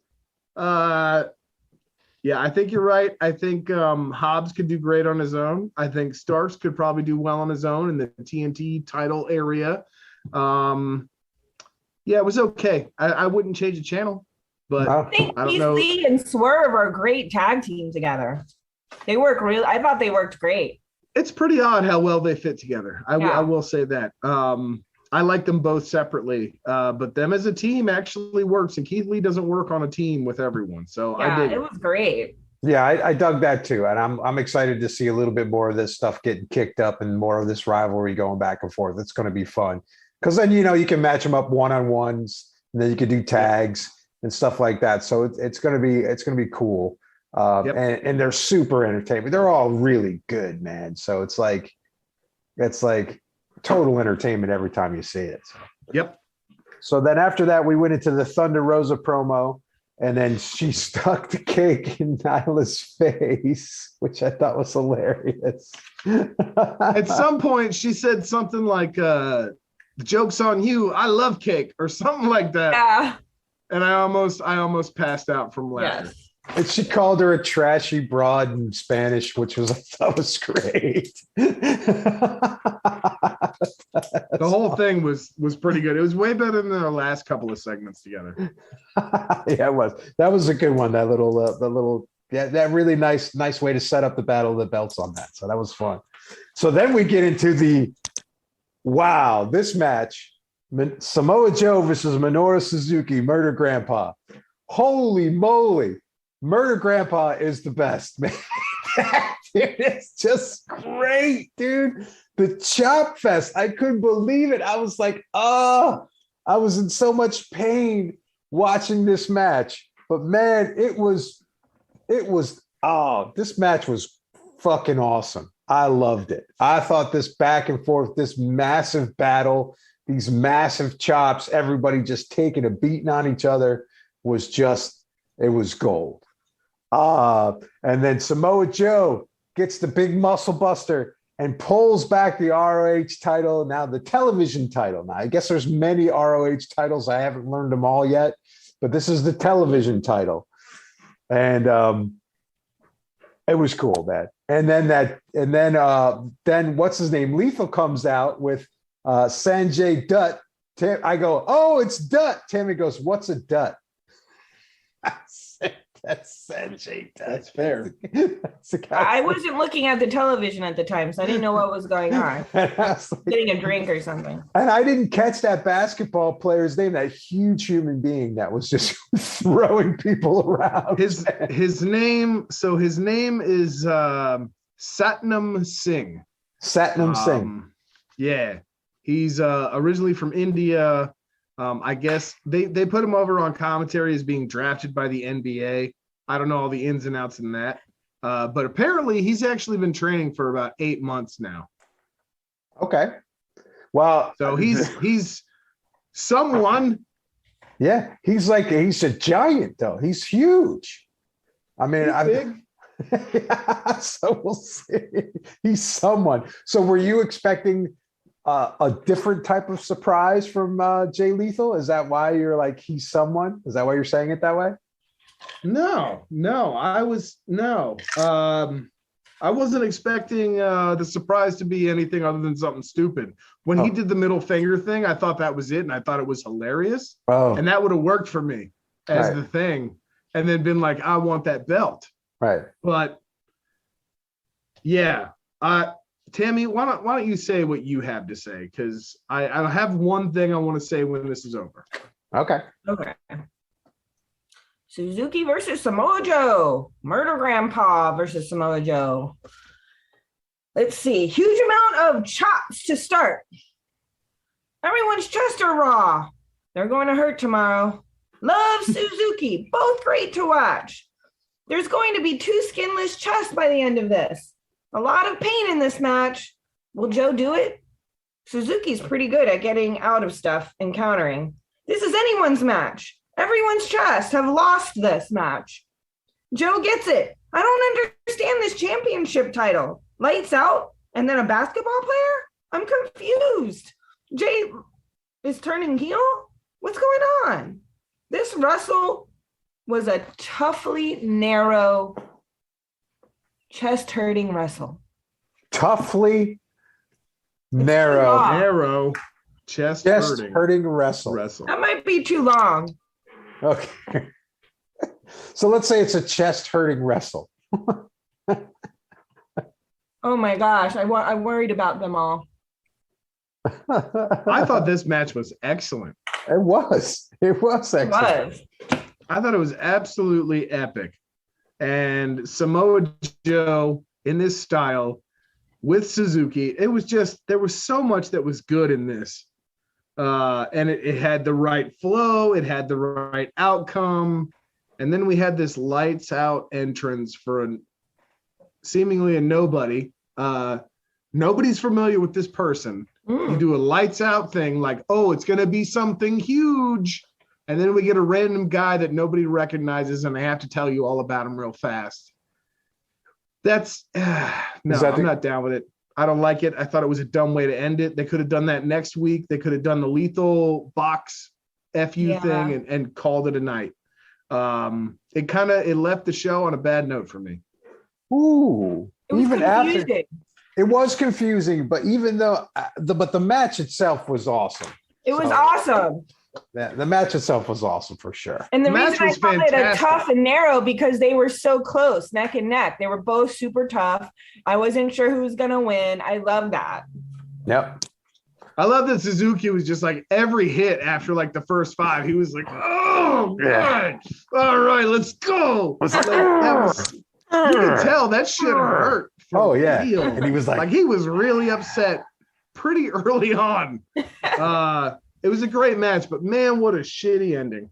Yeah, I think you're right. I think Hobbs could do great on his own. I think Starks could probably do well on his own in the TNT title area. Yeah, it was okay. I wouldn't change the channel, but I think I don't know. Lee and Swerve are a great tag team together. They work really. I thought they worked great. It's pretty odd how well they fit together. I will say that. I like them both separately, but them as a team actually works. And Keith Lee doesn't work on a team with everyone, so yeah, I dig it was great. Yeah, I dug that too, and I'm excited to see a little bit more of this stuff getting kicked up and more of this rivalry going back and forth. It's going to be fun because then you can match them up one-on-ones, and then you can do tags and stuff like that. So it's going to be cool. And they're super entertaining. They're all really good, man. So it's like total entertainment every time you see it. Yep. So then after that, we went into the Thunder Rosa promo, and then she stuck the cake in Nyla's face, which I thought was hilarious. At some point, she said something like, the joke's on you. I love cake, or something like that. Yeah. And I almost passed out from laughter. Yes. And she called her a trashy broad in Spanish, which I thought was great. The whole thing was pretty good. It was way better than our last couple of segments together. Yeah, it was. That was a good one. That little that really nice way to set up the Battle of the Belts on that. So that was fun. So then we get into this match, Samoa Joe versus Minoru Suzuki, Murder Grandpa. Holy moly. Murder Grandpa is the best, man. Dude, it's just great, dude. The chop fest. I couldn't believe it. I was like, I was in so much pain watching this match. But man, this match was fucking awesome. I loved it. I thought this back and forth, this massive battle, these massive chops, everybody just taking a beating on each other was gold. And then Samoa Joe gets the big muscle buster and pulls back the ROH title, now the television title. Now, I guess there's many ROH titles. I haven't learned them all yet, but this is the television title. And it was cool, man. And then what's his name? Lethal comes out with Sanjay Dutt. I go, oh, it's Dutt. Tammy goes, what's a Dutt? That's Sanjay. That's fair. I wasn't looking at the television at the time, so I didn't know what was going on. Getting a drink or something. And I didn't catch that basketball player's name, that huge human being that was just throwing people around. His name is Satnam Singh. Satnam Singh. Yeah. He's originally from India. I guess they put him over on commentary as being drafted by the NBA. I don't know all the ins and outs in that. But apparently he's actually been training for about 8 months now. Okay. Well, so he's someone. Yeah, he's a giant though. He's huge. I mean, big. Yeah, so we'll see. He's someone. So were you expecting a different type of surprise from Jay Lethal? Is that why you're like, he's someone? Is that why you're saying it that way? No. I wasn't expecting the surprise to be anything other than something stupid. When he did the middle finger thing, I thought that was it, and I thought it was hilarious. Oh. And that would have worked for me as the thing, and then been like, I want that belt. Right. But yeah, Tammy, why don't you say what you have to say? Because I have one thing I want to say when this is over. Okay. Suzuki versus Samoa Joe. Murder Grandpa versus Samoa Joe. Let's see. Huge amount of chops to start. Everyone's chests are raw. They're going to hurt tomorrow. Love Suzuki. Both great to watch. There's going to be 2 skinless chests by the end of this. A lot of pain in this match. Will Joe do it? Suzuki's pretty good at getting out of stuff and countering. This is anyone's match. Everyone's chests have lost this match. Joe gets it. I don't understand this championship title. Lights out and then a basketball player? I'm confused. Jay is turning heel? What's going on? This Wrestle was a toughly narrow, chest-hurting Wrestle. Toughly narrow, chest-hurting wrestle. That might be too long. Okay. So let's say it's a chest-hurting wrestle. Oh my gosh, I'm worried about them all. I thought this match was excellent. It was excellent. I thought it was absolutely epic. And Samoa Joe in this style with Suzuki, it was just, there was so much that was good in this. And it had the right flow, it had the right outcome. And then we had this lights out entrance for seemingly a nobody. Nobody's familiar with this person. You do a lights out thing like, oh, it's going to be something huge. And then we get a random guy that nobody recognizes, and I have to tell you all about him real fast. That's, I'm not down with it. I don't like it. I thought it was a dumb way to end it. They could have done that next week. They could have done the lethal box FU thing and called it a night. It left the show on a bad note for me. Ooh, even confusing. after it was confusing, but even though the match itself was awesome. It was awesome. The match itself was awesome for sure. And the match reason I was called it a fantastic. tough and narrow because they were so close, neck and neck. They were both super tough. I wasn't sure who was going to win. I love that. Yep. I love that Suzuki was just like every hit after like the first 5, he was like, oh, God. All right, let's go. You can tell that shit hurt. Oh, yeah. Real. And he was like he was really upset pretty early on. It was a great match, but man, what a shitty ending.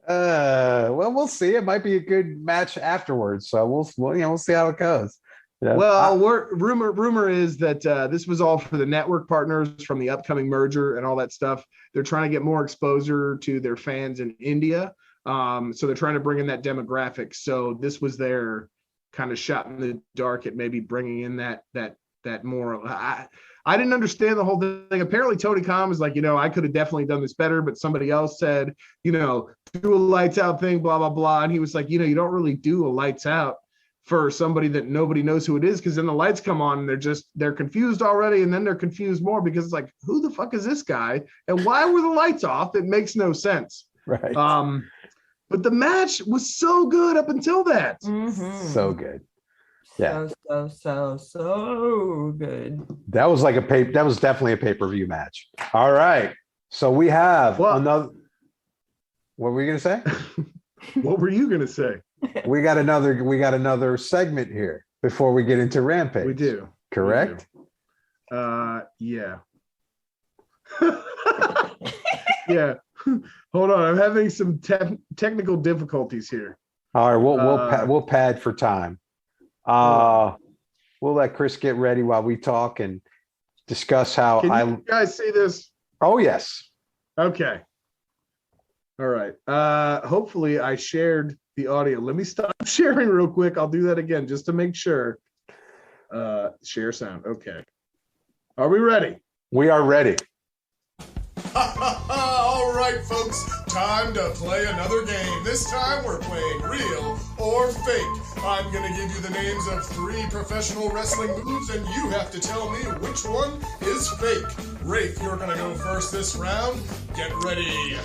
Well, we'll see. It might be a good match afterwards. So we'll see how it goes. You know? Well, rumor is that this was all for the network partners from the upcoming merger and all that stuff. They're trying to get more exposure to their fans in India. So they're trying to bring in that demographic. So this was their kind of shot in the dark at maybe bringing in that more. I didn't understand the whole thing. Apparently Tony Khan was like, I could have definitely done this better, but somebody else said, do a lights out thing, blah, blah, blah. And he was like, you don't really do a lights out for somebody that nobody knows who it is, because then the lights come on and they're confused already, and then they're confused more because it's like, who the fuck is this guy? And why were the lights off? It makes no sense. Right. But the match was so good up until that. Mm-hmm. So good. Yeah. So good. That was definitely a pay-per-view match. All right. So we have another. What were you gonna say? What were you gonna say? We got another segment here before we get into Rampage. We do. Correct? Yeah. Yeah. Hold on. I'm having some technical difficulties here. All right, we'll pad for time. We'll let Chris get ready while we talk and discuss how Can you guys see this? Oh, yes. Okay. All right. Hopefully I shared the audio. Let me stop sharing real quick. I'll do that again just to make sure. Share sound. Okay. Are we ready? We are ready. All right, folks, time to play another game. This time we're playing real or fake. I'm going to give you the names of 3 professional wrestling moves, and you have to tell me which one is fake. Rafe, you're going to go first this round. Get ready.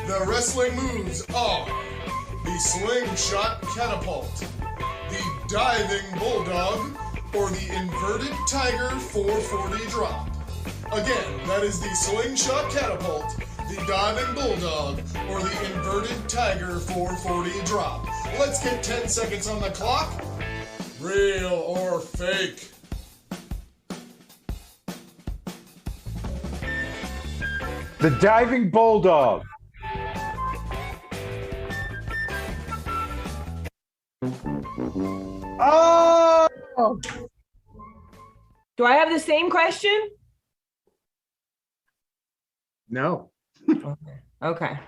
The wrestling moves are the slingshot catapult, the diving bulldog, or the inverted tiger 440 drop. Again, that is the slingshot catapult, the diving bulldog, or the inverted tiger 440 drop. Let's get 10 seconds on the clock. Real or fake? The diving bulldog. Oh! Do I have the same question? No. Okay.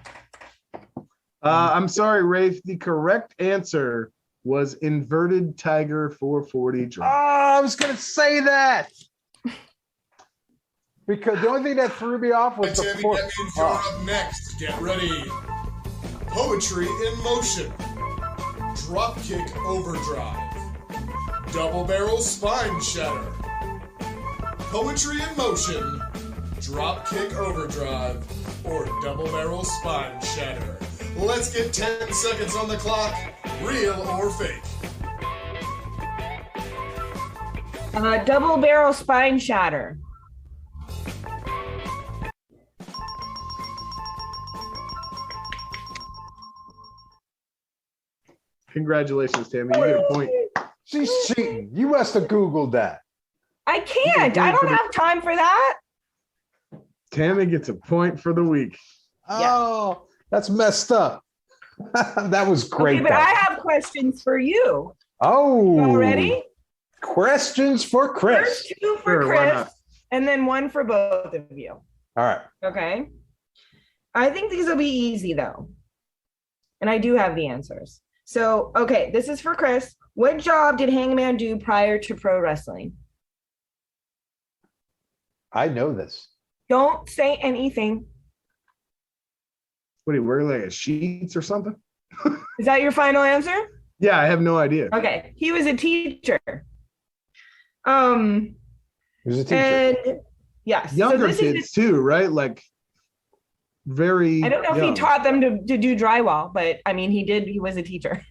I'm sorry, Rafe. The correct answer was inverted tiger 440 Oh, drop. I was going to say that. Because the only thing that threw me off was the Tammy, fourth. that means you're up next. Get ready. Poetry in motion. Dropkick overdrive. Double barrel spine shatter. Poetry in motion. Dropkick overdrive. Or double barrel spine shatter. Let's get 10 seconds on the clock. Real or fake? Double barrel spine shatter. Congratulations, Tammy. You get a point. She's cheating. You must have Googled that. I can't. I don't have time for that. Tammy gets a point for the week. Oh, that's messed up. That was great. Okay, but though. I have questions for you. Oh, You all ready? Questions for Chris. First 2 for Sure, why Chris, not? and then 1 for both of you. All right. Okay. I think these will be easy though. And I do have the answers. So, okay, this is for Chris. What job did Hangman do prior to pro wrestling? I know this. Don't say anything. What do you wear, like a sheets or something? Is that your final answer? Yeah, I have no idea. Okay. He was a teacher. Who's a teacher? And yes. Younger this kids too, right? Like very I don't know if young. he taught them to do drywall, but I mean, he was a teacher.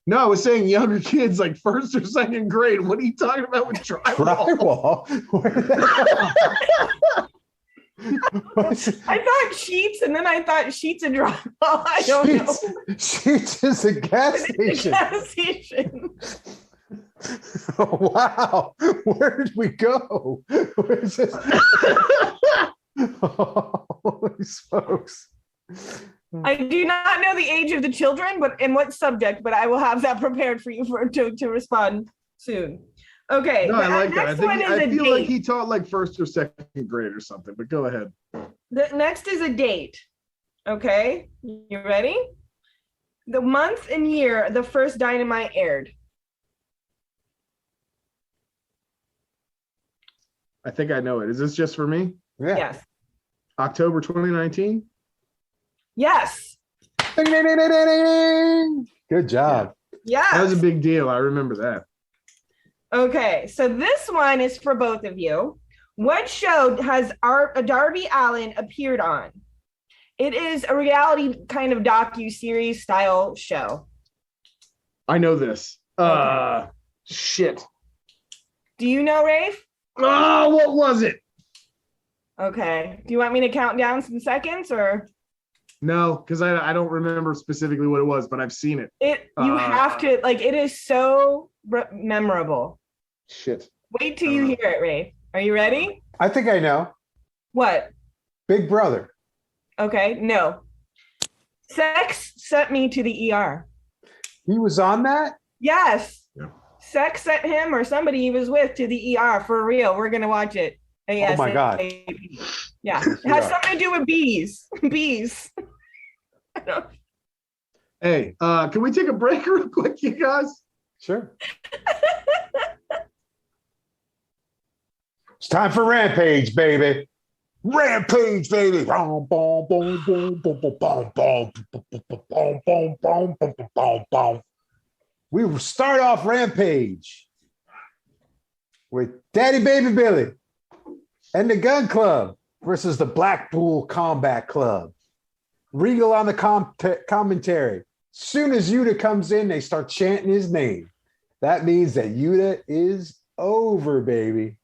No, I was saying younger kids, like 1st or 2nd grade. What are you talking about with drywall? Drywall? Where did that I thought sheets, and then I thought sheets and drywall. I don't know. Sheets is a gas It's station. a gas station. Oh, wow. Where did we go? Where's this? Holy smokes. I do not know the age of the children, but in what subject, but I will have that prepared for you to respond soon. Okay. No, I the like that. I next think one is I a feel date. like he taught like 1st or 2nd grade or something. But go ahead. The next is a date. Okay. You ready? The month and year the first Dynamite aired. I think I know it. Is this just for me? Yeah. Yes. October 2019. Yes. Ding, ding, ding, ding, ding, ding. Good job. Yes. That was a big deal. I remember that. Okay, so this one is for both of you. What show has Darby Allin appeared on? It is a reality kind of docu-series style show. I know this. Okay. Shit. Do you know, Rafe? Oh, what was it? Okay. Do you want me to count down some seconds or? No, because I don't remember specifically what it was, but I've seen it. You have to, like, it is so memorable. Shit. Wait till you hear it, Rafe. Are you ready? I think I know. What? Big Brother. Okay, no. Sex sent me to the ER. He was on that? Yes. Yeah. Sex sent him or somebody he was with to the ER for real. We're gonna watch it. Oh my God. Yeah. It has something to do with bees. Bees. Hey, can we take a break real quick, you guys? Sure. It's time for Rampage, baby. Rampage, baby. Boom, boom, boom, boom, boom, boom, boom, boom, boom, boom, boom, boom, boom, boom. We will start off Rampage with Daddy Baby Billy and the Gun Club versus the Blackpool Combat Club. Regal on the commentary. Soon as Yuta comes in, they start chanting his name. That means that Yuta is over, baby.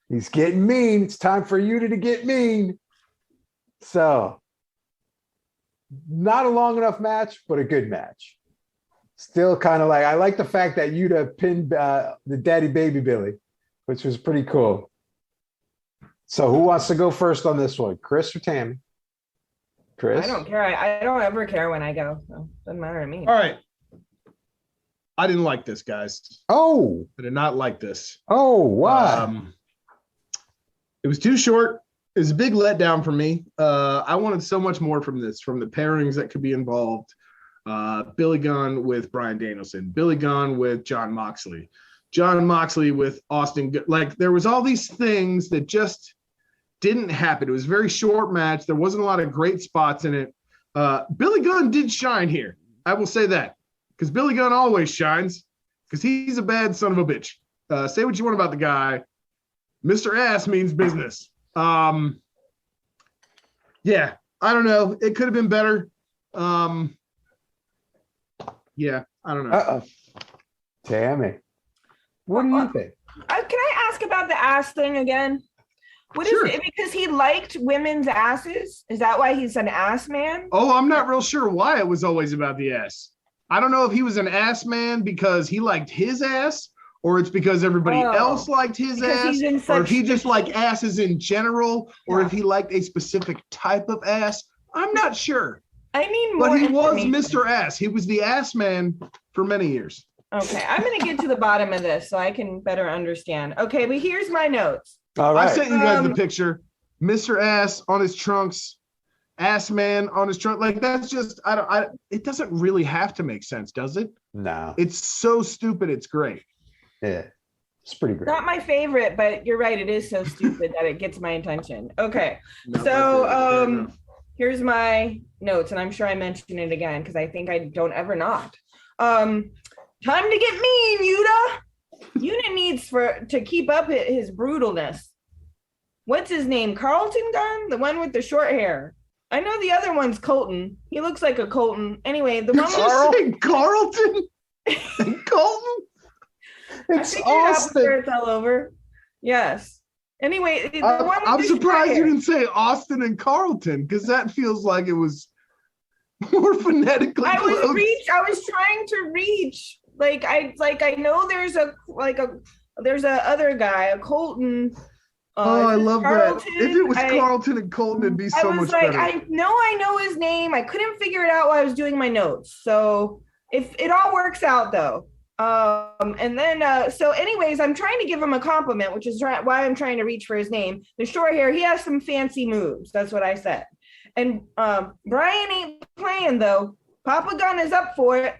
He's getting mean. It's time for Yuta to get mean. So, not a long enough match, but a good match. Still kind of like, I like the fact that Yuta pinned the Daddy Baby Billy, which was pretty cool. So, who wants to go first on this one? Chris or Tammy? Chris? I don't care. I don't ever care when I go. So doesn't matter to me. All right. I didn't like this, guys. Oh. I did not like this. Oh, why? It was too short. It was a big letdown for me. I wanted so much more from this, from the pairings that could be involved. Billy Gunn with Bryan Danielson, Billy Gunn with Jon Moxley, Jon Moxley with Austin. Like, there was all these things that just didn't happen. It was a very short match. There wasn't a lot of great spots in it. Billy Gunn did shine here. I will say that, because Billy Gunn always shines, because he's a bad son of a bitch. Say what you want about the guy. Mr. Ass means business. Yeah, I don't know. It could have been better. Yeah, I don't know. Uh-oh. Tammy. What do you think? Can I ask about the ass thing again? What is it? Because he liked women's asses? Is that why he's an ass man? Oh, I'm not real sure why it was always about the ass. I don't know if he was an ass man because he liked his ass, or it's because everybody else liked his ass, or if he just liked asses in general, or if he liked a specific type of ass. I'm not sure. I need more. But he was Mr. Ass. He was the ass man for many years. Okay, I'm going to get to the bottom of this so I can better understand. Okay, but here's my notes. All right. I sent you guys the picture. Mr. Ass on his trunks, Ass Man on his trunk. Like, that's just, it doesn't really have to make sense, does it? No. It's so stupid. It's great. Yeah, it's pretty great. Not my favorite, but you're right. It is so stupid that it gets my attention. Okay, so here's my notes, and I'm sure I mentioned it again because I think I don't ever not. Time to get mean, Yuta. Yuta needs to keep up his brutalness. What's his name? Carlton Gunn? The one with the short hair. I know the other one's Colton. He looks like a Colton. Anyway, the one with Carlton? Colton? It's Austin. It all over. Yes. Anyway, I'm surprised you didn't say Austin and Carlton, because that feels like it was more phonetically close. I was trying to reach. I know there's a other guy, a Colton. I love Carlton. that. If it was Carlton and Colton, it'd be so much better. I know his name. I couldn't figure it out while I was doing my notes. So if it all works out though. And then, so anyways, I'm trying to give him a compliment, which is why I'm trying to reach for his name. The short hair, he has some fancy moves. That's what I said. And Brian ain't playing though. Papa Gunn is up for it.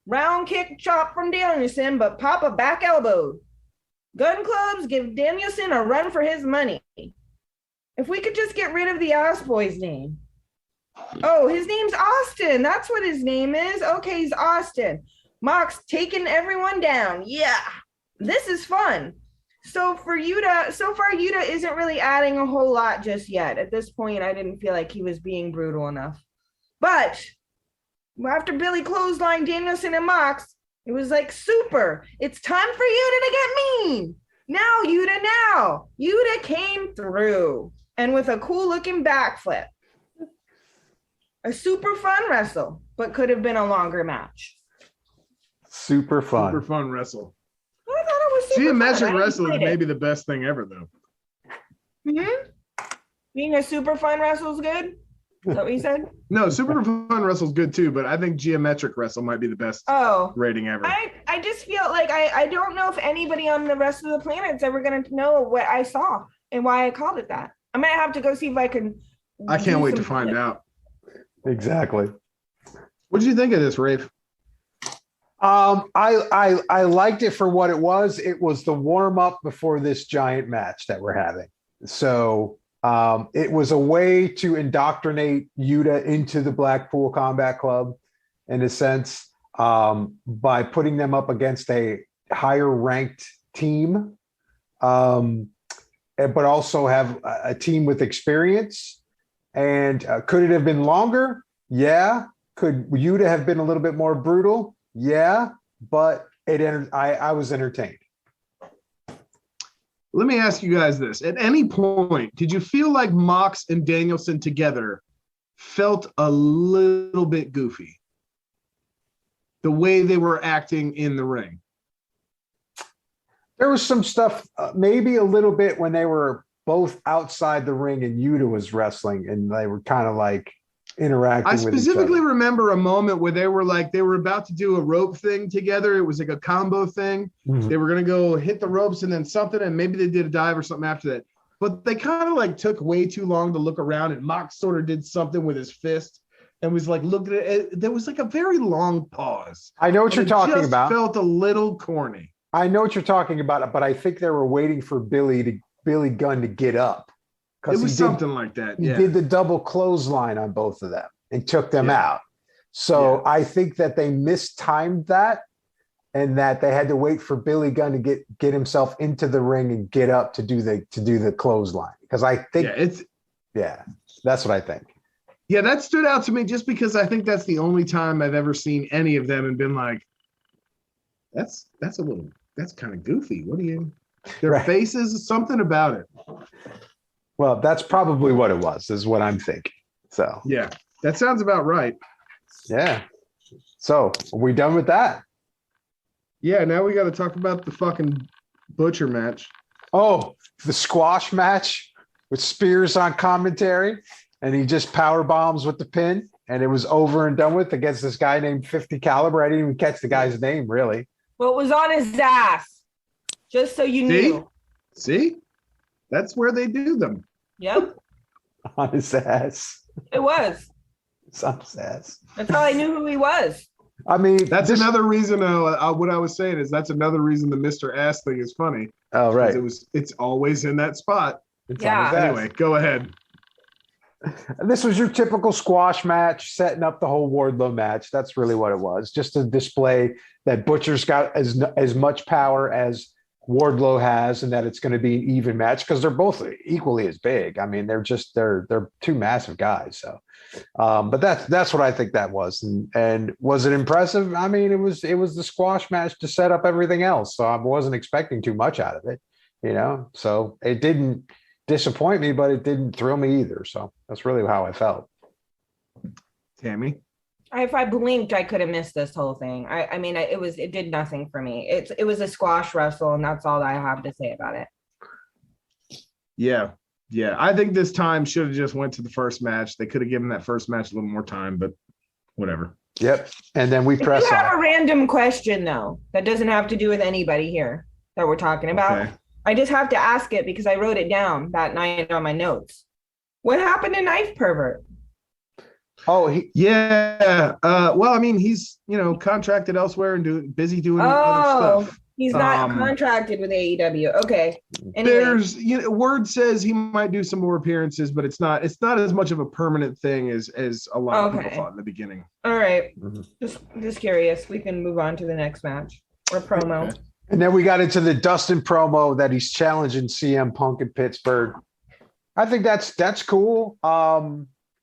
Round kick chop from Danielson, but Papa back elbowed. Gun clubs give Danielson a run for his money. If we could just get rid of the ass boy's name. Oh, his name's Austin. That's what his name is. Okay, he's Austin. Mox taking everyone down. Yeah, this is fun. So far Yuta isn't really adding a whole lot just yet. At this point, I didn't feel like he was being brutal enough. But after Billy clotheslined Danielson and Mox, it was like, super. It's time for Yuta to get mean. Now, Yuta came through. And with a cool looking backflip. A super fun wrestle, but could have been a longer match. Super fun wrestle. I thought it was super See, fun. Magic Wrestle is maybe the best thing ever, though. Mm-hmm. Being a super fun wrestle is good? Is that what you said? No, Super Fun Wrestle's good too, but I think Geometric Wrestle might be the best Oh, rating ever. I just feel like I don't know if anybody on the rest of the planet's ever going to know what I saw and why I called it that. I'm going to have to go see if I can. I can't wait to find out. Exactly. What did you think of this, Rafe? I liked it for what it was. It was the warm up before this giant match that we're having. So it was a way to indoctrinate Yuta into the Blackpool Combat Club, in a sense, by putting them up against a higher ranked team, but also have a team with experience. And could it have been longer? Yeah. Could Yuta have been a little bit more brutal? Yeah, but I was entertained. Let me ask you guys this. At any point, did you feel like Mox and Danielson together felt a little bit goofy? The way they were acting in the ring? There was some stuff, maybe a little bit when they were both outside the ring and Yuta was wrestling and they were kind of like interacting with each other. I specifically remember a moment where they were about to do a rope thing together. It was like a combo thing. Mm-hmm. They were going to go hit the ropes and then something, and maybe they did a dive or something after that. But they kind of like took way too long to look around, and Mox sort of did something with his fist and was like looking at it. There was like a very long pause. I know what you're talking about. It felt a little corny. I know what you're talking about, but I think they were waiting for Billy Gunn to get up. It was something like that. Yeah. He did the double clothesline on both of them and took them out. So I think that they mistimed that, and that they had to wait for Billy Gunn to get himself into the ring and get up to do the clothesline. Because I think that's what I think. Yeah, that stood out to me just because I think that's the only time I've ever seen any of them and been like, that's kind of goofy. What do you? Their faces, something about it. Well, that's probably what it was, is what I'm thinking. So yeah, that sounds about right. Yeah. So are we done with that? Yeah, now we got to talk about the fucking butcher match. Oh, the squash match with Spears on commentary, and he just power bombs with the pin, and it was over and done with against this guy named 50 Caliber. I didn't even catch the guy's name, really. Well, it was on his ass, just so you knew. See? That's where they do them. Yep. On his ass. It was. It's on his ass. That's how I knew who he was. I mean, that's another reason. What I was saying is that's another reason the Mr. Ass thing is funny. Oh, right. It's always in that spot. Yeah. Anyway, go ahead. This was your typical squash match, setting up the whole Wardlow match. That's really what it was. Just to display that Butcher's got as much power as Wardlow has, and that it's going to be an even match because they're both equally as big. I mean, they're two massive guys. So, but that's what I think that was. And was it impressive? I mean, it was the squash match to set up everything else. So I wasn't expecting too much out of it, so it didn't disappoint me, but it didn't thrill me either. So that's really how I felt. Tammy? If I blinked, I could have missed this whole thing. I mean, it did nothing for me. It was a squash wrestle, and that's all I have to say about it. Yeah. I think this time should have just went to the first match. They could have given that first match a little more time, but whatever. Yep. And then we press on. I have a random question, though, that doesn't have to do with anybody here that we're talking about. Okay. I just have to ask it because I wrote it down that night on my notes. What happened to Knife Pervert? Oh, well, I mean, he's contracted elsewhere and busy doing other stuff. He's not contracted with AEW. Okay. Anyway. There's word says he might do some more appearances, but it's not as much of a permanent thing as a lot of people thought in the beginning. All right. Mm-hmm. Just curious. We can move on to the next match or promo. Okay. And then we got into the Dustin promo that he's challenging CM Punk in Pittsburgh. I think that's cool.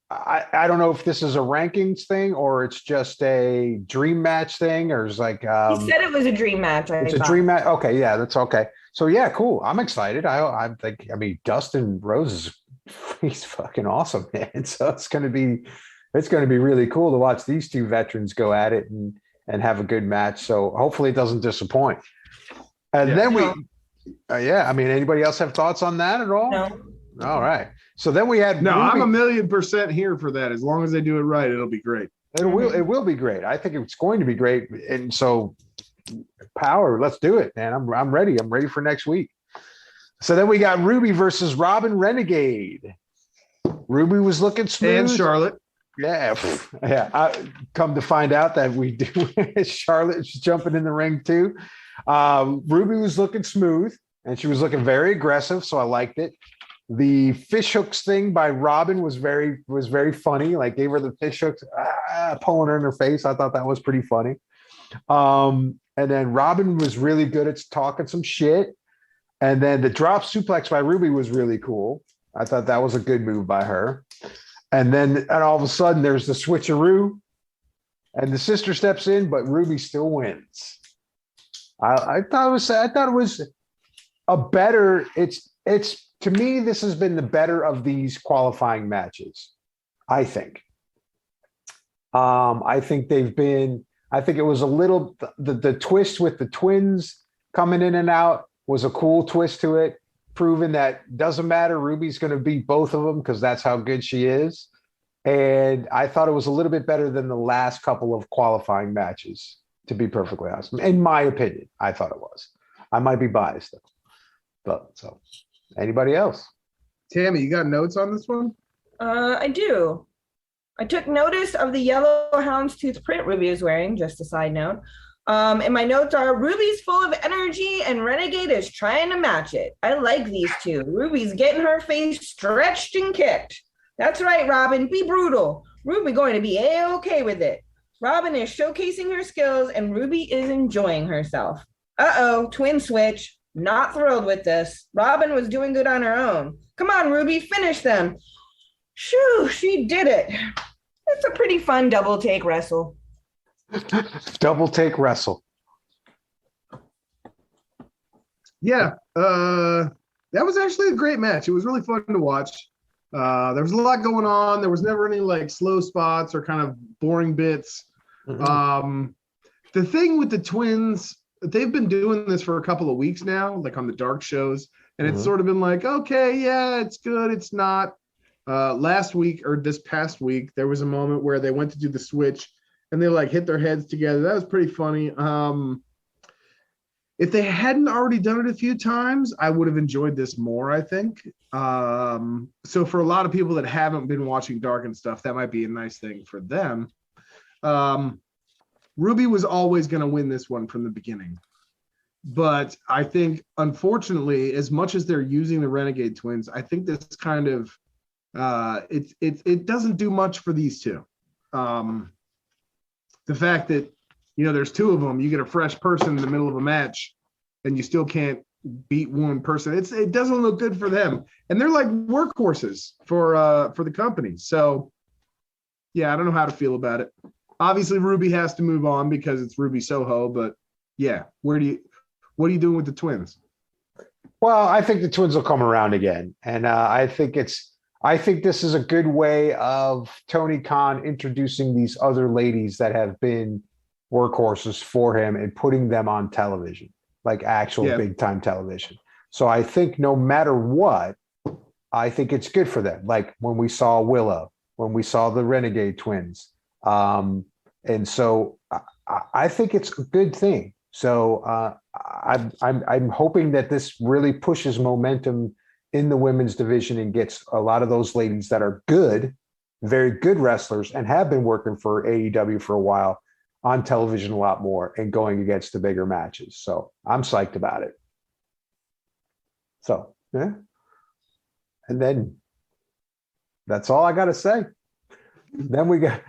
I don't know if this is a rankings thing or it's just a dream match thing or it's like he said it was a dream match. It's a dream match. Okay, yeah, that's okay. So yeah, cool. I'm excited. I mean, Dustin Rose he's fucking awesome, man. So it's gonna be really cool to watch these two veterans go at it and have a good match. So hopefully it doesn't disappoint. And then I mean, anybody else have thoughts on that at all? No. All right. So then we had No, Ruby. I'm 1,000,000% here for that. As long as they do it right, it'll be great. It will be great. I think it's going to be great. And so power, let's do it, man. I'm ready. I'm ready for next week. So then we got Ruby versus Robin Renegade. Ruby was looking smooth. And Charlotte. Yeah. Yeah. I come to find out that we do. Charlotte's jumping in the ring too. Ruby was looking smooth and she was looking very aggressive. So I liked it. The fish hooks thing by Robin was very funny. Like gave her the fish hooks, pulling her in her face. I thought that was pretty funny. And then Robin was really good at talking some shit. And then the drop suplex by Ruby was really cool. I thought that was a good move by her. And all of a sudden there's the switcheroo and the sister steps in, but Ruby still wins. I thought it was a better, it's to me, this has been the better of these qualifying matches, I think. I think it was a little, the twist with the twins coming in and out was a cool twist to it, proving that doesn't matter. Ruby's going to beat both of them because that's how good she is. And I thought it was a little bit better than the last couple of qualifying matches, to be perfectly honest. In my opinion, I thought it was. I might be biased though. But so anybody else? Tammy, you got notes on this one? I do. I took notice of the yellow houndstooth print Ruby is wearing, just a side note. And my notes are Ruby's full of energy and Renegade is trying to match it. I like these two. Ruby's getting her face stretched and kicked. That's right, Robin. Be brutal. Ruby going to be A-okay with it. Robin is showcasing her skills and Ruby is enjoying herself. Uh-oh, twin switch. Not thrilled with this. Robin was doing good on her own. Come on, Ruby, finish them. Shoo, she did it. It's a pretty fun double take wrestle. Double take wrestle. Yeah, that was actually a great match. It was really fun to watch. There was a lot going on. There was never any like slow spots or kind of boring bits. Mm-hmm. The thing with the twins, they've been doing this for a couple of weeks now, like on the dark shows, and it's sort of been like, okay, yeah, it's good, it's not. Last week or this past week, there was a moment where they went to do the switch and they like hit their heads together. That was pretty funny. If they hadn't already done it a few times, I would have enjoyed this more, I think. So for a lot of people that haven't been watching Dark and stuff, that might be a nice thing for them. Ruby was always going to win this one from the beginning. But I think, unfortunately, as much as they're using the Renegade twins, I think this kind of, it doesn't do much for these two. The fact that, there's two of them, you get a fresh person in the middle of a match and you still can't beat one person. It doesn't look good for them. And they're like workhorses for the company. So yeah, I don't know how to feel about it. Obviously Ruby has to move on because it's Ruby Soho, but yeah, what are you doing with the twins? Well, I think the twins will come around again. And I think this is a good way of Tony Khan introducing these other ladies that have been workhorses for him and putting them on television, like actual big time television. So I think no matter what, I think it's good for them. Like when we saw Willow, when we saw the Renegade twins. And so I think it's a good thing. So I'm hoping that this really pushes momentum in the women's division and gets a lot of those ladies that are good, very good wrestlers and have been working for AEW for a while on television a lot more and going against the bigger matches. So I'm psyched about it. So, yeah. And then that's all I got to say. Then we got,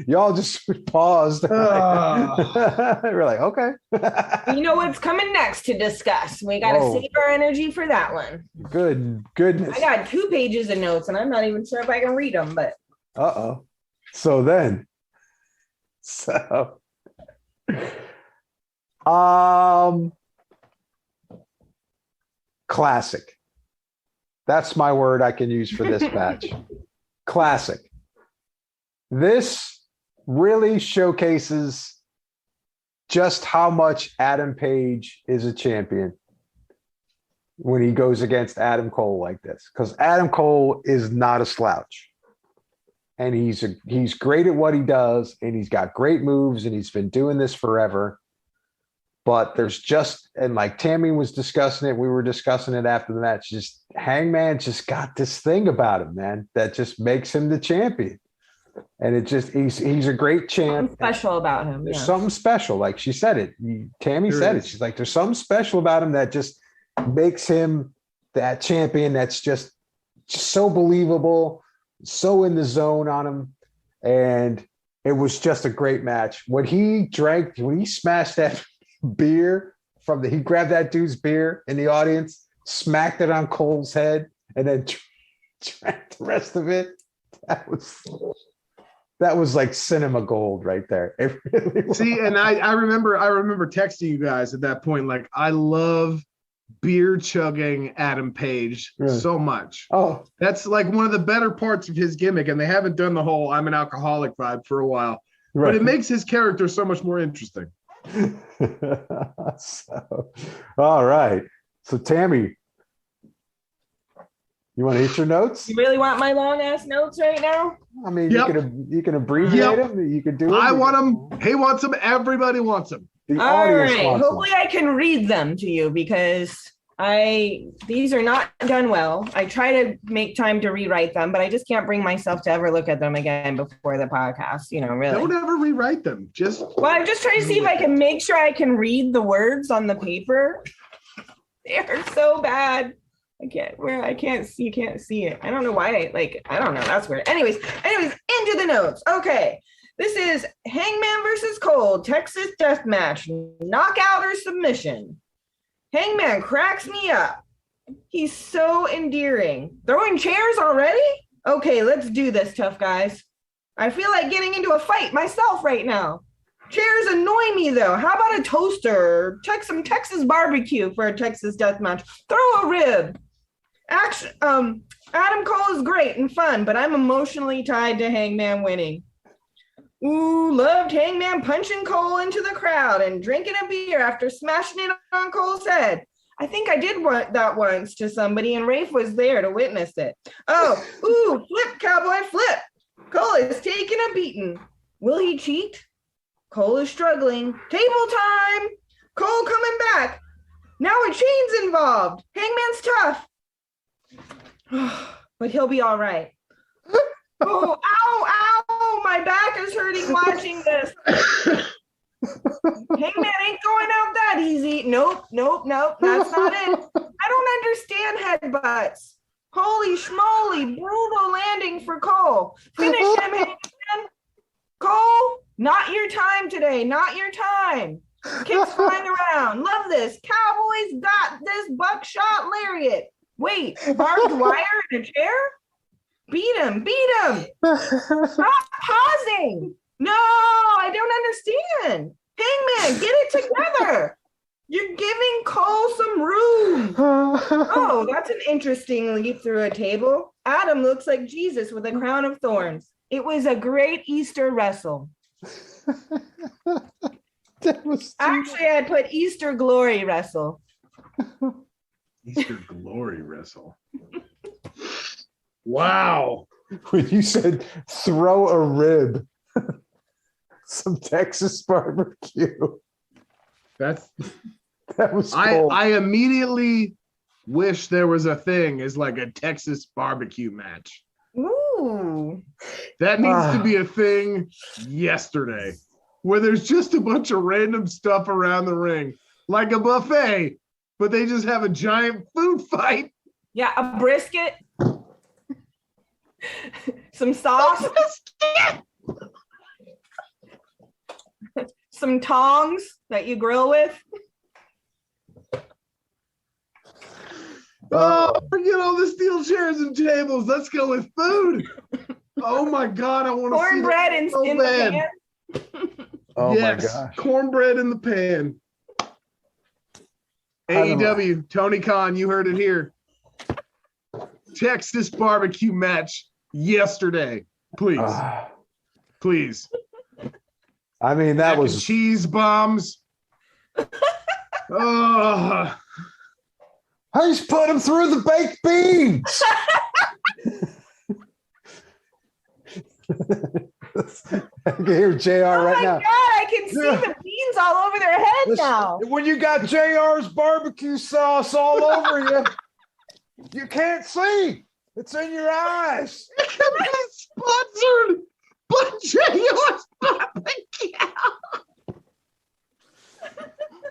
y'all just paused. We're like, okay. You know what's coming next to discuss. We got to save our energy for that one. Goodness. I got 2 pages of notes and I'm not even sure if I can read them, but. So classic. That's my word I can use for this match. Classic. This really showcases just how much Adam Page is a champion. when he goes against Adam Cole like this, because Adam Cole is not a slouch. And he's great at what he does, and he's got great moves, and he's been doing this forever. But there's just, and like Tammy was discussing it, we were discussing it after the match, just Hangman just got this thing about him, man, that just makes him the champion. And it just, he's a great champ. Something special about him. There's something special. Like she said it. Tammy said it. She's like, there's something special about him that just makes him that champion that's just so believable, so in the zone on him. And it was just a great match. When he smashed that beer he grabbed that dude's beer in the audience, smacked it on Cole's head, and then drank the rest of it. That was like cinema gold right there. It really was. See, and I remember texting you guys at that point, like, I love beer chugging Adam Page so much. Oh, that's like one of the better parts of his gimmick, and they haven't done the whole I'm an alcoholic vibe for a while. Right. But it makes his character so much more interesting. All right. So Tammy, you want to hit your notes? You really want my long ass notes right now? I mean, you can abbreviate them. You can do it. I want them. He wants them. Everybody wants them. The audience wants Hopefully I can read them to you, because these are not done well. I try to make time to rewrite them, but I just can't bring myself to ever look at them again before the podcast. Really. Don't ever rewrite them. I'm just trying to see if I can make sure I can read the words on the paper. They're so bad. You can't see it. I don't know why. I don't know. That's weird. Anyways, into the notes. Okay. This is Hangman versus Cole, Texas Death Match, knockout or submission. Hangman cracks me up. He's so endearing. Throwing chairs already? Okay, let's do this, tough guys. I feel like getting into a fight myself right now. Chairs annoy me, though. How about a toaster? Check some Texas barbecue for a Texas death match. Throw a rib. Adam Cole is great and fun, but I'm emotionally tied to Hangman winning. Ooh, loved Hangman punching Cole into the crowd and drinking a beer after smashing it on Cole's head. I think I did that once to somebody, and Rafe was there to witness it. Oh, ooh, flip, cowboy, flip. Cole is taking a beating. Will he cheat? Cole is struggling. Table time. Cole coming back. Now a chain's involved. Hangman's tough. But he'll be all right. Oh, ow, my back is hurting watching this. Hangman ain't going out that easy. Nope, that's not it. I don't understand headbutts. Holy schmoly, brutal landing for Cole. Finish him, Hangman. Cole, not your time today, not your time. Kicks flying around. Love this. Cowboys got this buckshot lariat. Wait, barbed wire in a chair? Beat him. Stop pausing. No, I don't understand. Hangman, get it together. You're giving Cole some room. Oh, that's an interesting leap through a table. Adam looks like Jesus with a crown of thorns. It was a great Easter wrestle. Actually, I put Easter glory wrestle. Easter glory wrestle. Wow. When you said throw a rib, some Texas barbecue. That was cool. I immediately wish there was a thing as like a Texas barbecue match. Ooh. That needs to be a thing yesterday, where there's just a bunch of random stuff around the ring, like a buffet, but they just have a giant food fight. Yeah, a brisket. Some sauce. Some tongs that you grill with. Oh, forget all the steel chairs and tables. Let's go with food. Oh my God, I want to see cornbread in the pan. Oh yes, my gosh. Cornbread in the pan. AEW, Tony Khan, you heard it here. Texas barbecue match yesterday. Please. Please. I mean, that was cheese bombs. Oh. I just put him through the baked beans. I can hear JR right now. Oh my God, I can see the beans all over their head now. When you got JR's barbecue sauce all over you, you can't see. It's in your eyes. It's sponsored by JR's Barbecue.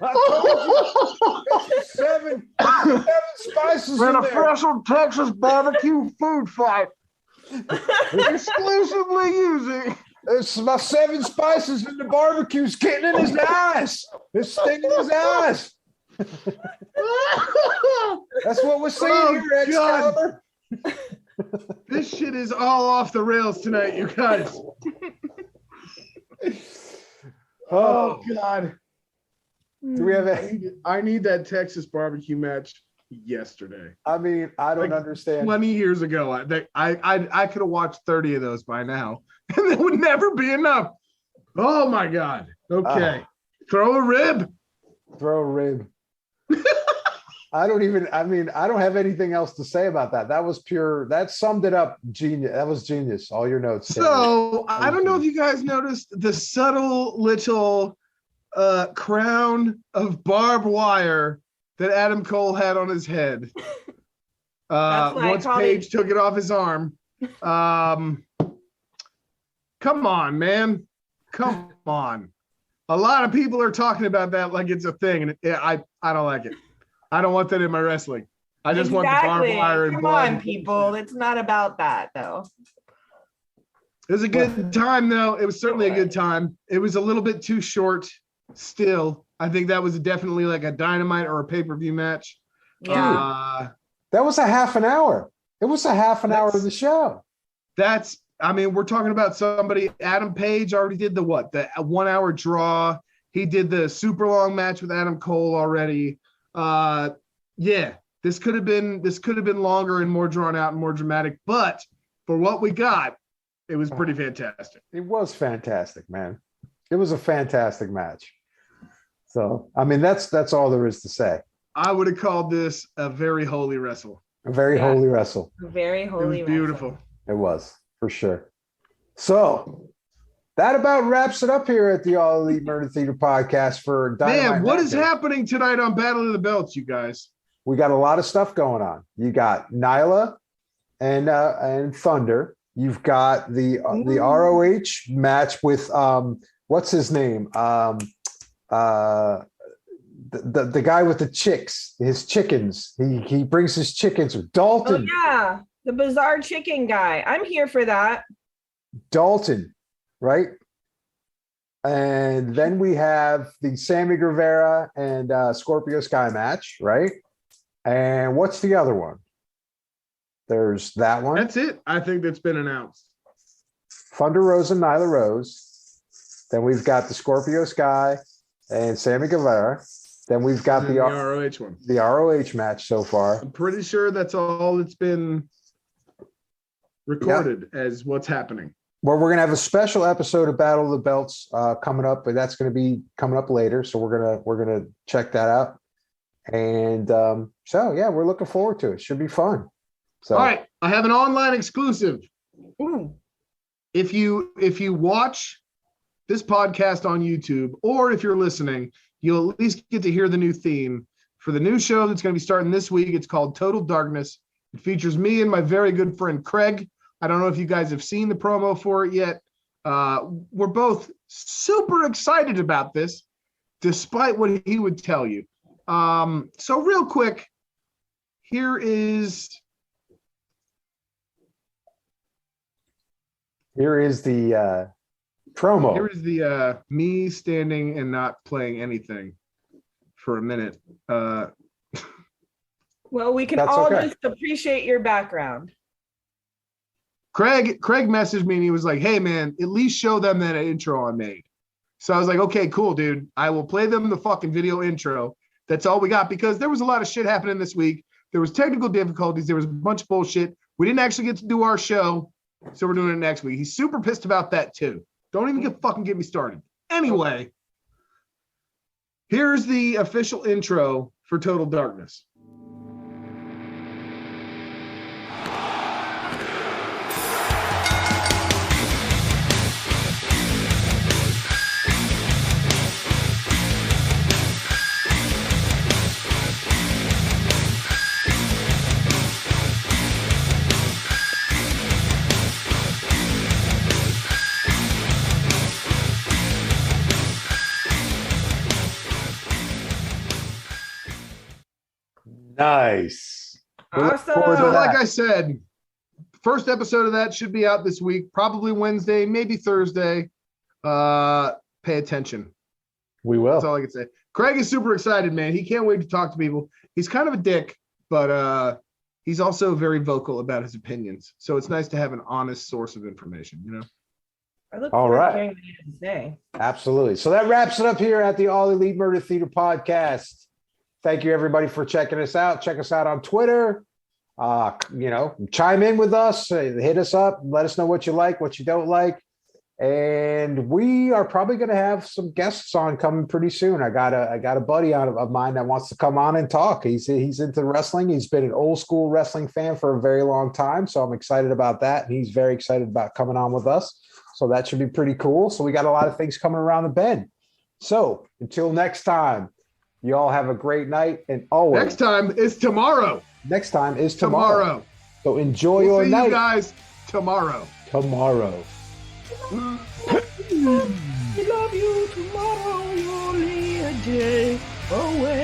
I told you, seven spices in there. special Texas barbecue food fight. Exclusively using. It's my 7 spices in the barbecue's getting in his eyes. It's stinging his eyes. That's what we're seeing here, Excalibur. This shit is all off the rails tonight, you guys. Oh God. Do we have a? I need that Texas barbecue match yesterday. I mean, I don't understand. 20 years ago, I could have watched 30 of those by now, and it would never be enough. Oh my God. Okay. Throw a rib. Throw a rib. I don't have anything else to say about that. That was pure, that summed it up. Genius. That was genius. All your notes. So I don't know if you guys noticed the subtle little crown of barbed wire that Adam Cole had on his head. Once Paige took it off his arm. Come on, man. Come on. A lot of people are talking about that like it's a thing, and I don't like it. I don't want that in my wrestling. I just want the barbed wire and Come blood. on, people. It's not about that, though. It was a good time, though. It was certainly a good time. It was a little bit too short still. I think that was definitely like a Dynamite or a pay-per-view match. Yeah. That was a half an hour. It was a half an hour of the show. We're talking about somebody. Adam Page already did the 1 hour draw. He did the super long match with Adam Cole already. This could have been longer and more drawn out and more dramatic, but for what we got, it was pretty fantastic. It was fantastic, man. It was a fantastic match. So, I mean, that's all there is to say. I would have called this a very holy wrestle. A very holy wrestle. Very holy. It was beautiful. It was, for sure. So that about wraps it up here at the All Elite Murder Theater podcast for Dynamite. Man, what is happening tonight on Battle of the Belts, you guys? We got a lot of stuff going on. You got Nyla and Thunder. You've got the ROH match with what's his name? The guy with the chicks, his chickens. He brings his chickens. Dalton. Oh yeah, the bizarre chicken guy. I'm here for that. Dalton, right? And then we have the Sammy Guevara and Scorpio Sky match, right? And what's the other one? There's that one. That's it. I think that's been announced. Thunder Rose and Nyla Rose. Then we've got the Scorpio Sky and Sammy Guevara. Then we've got the ROH one. The ROH match so far. I'm pretty sure that's all that's been recorded as what's happening. Well, we're gonna have a special episode of Battle of the Belts coming up, but that's gonna be coming up later. So we're gonna check that out. And we're looking forward to it. Should be fun. So all right, I have an online exclusive. Ooh. If you watch this podcast on YouTube, or if you're listening, you'll at least get to hear the new theme for the new show that's going to be starting this week. It's called Total Darkness. It features me and my very good friend Craig. I don't know if you guys have seen the promo for it yet. We're both super excited about this, despite what he would tell you. So real quick, here is the promo. Here is the me standing and not playing anything for a minute. Well, we can That's all okay. just appreciate your background. Craig messaged me and he was like, hey man, at least show them that intro I made. So I was like, okay, cool, dude. I will play them the fucking video intro. That's all we got, because there was a lot of shit happening this week. There was technical difficulties. There was a bunch of bullshit. We didn't actually get to do our show, so we're doing it next week. He's super pissed about that too. Don't even get me started. Anyway, here's the official intro for Total Darkness. Nice. We look Awesome. forward to So, that. like I said, first episode of that should be out this week, probably Wednesday, maybe Thursday. Pay attention. We That's will. all I can say. Craig is super excited, man. He can't wait to talk to people. He's kind of a dick, but he's also very vocal about his opinions. So it's nice to have an honest source of information, you know? I look All forward right. to hearing what you have to say. Absolutely. So that wraps it up here at the All Elite Murder Theater podcast. Thank you, everybody, for checking us out. Check us out on Twitter. Chime in with us. Hit us up. Let us know what you like, what you don't like. And we are probably going to have some guests on coming pretty soon. I got a buddy of mine that wants to come on and talk. He's into wrestling. He's been an old school wrestling fan for a very long time. So I'm excited about that. And he's very excited about coming on with us. So that should be pretty cool. So we got a lot of things coming around the bend. So until next time, you all have a great night. And always Next time is tomorrow. next time is tomorrow. So enjoy We'll your see night you guys tomorrow. tomorrow. I love you tomorrow, you're only a day away.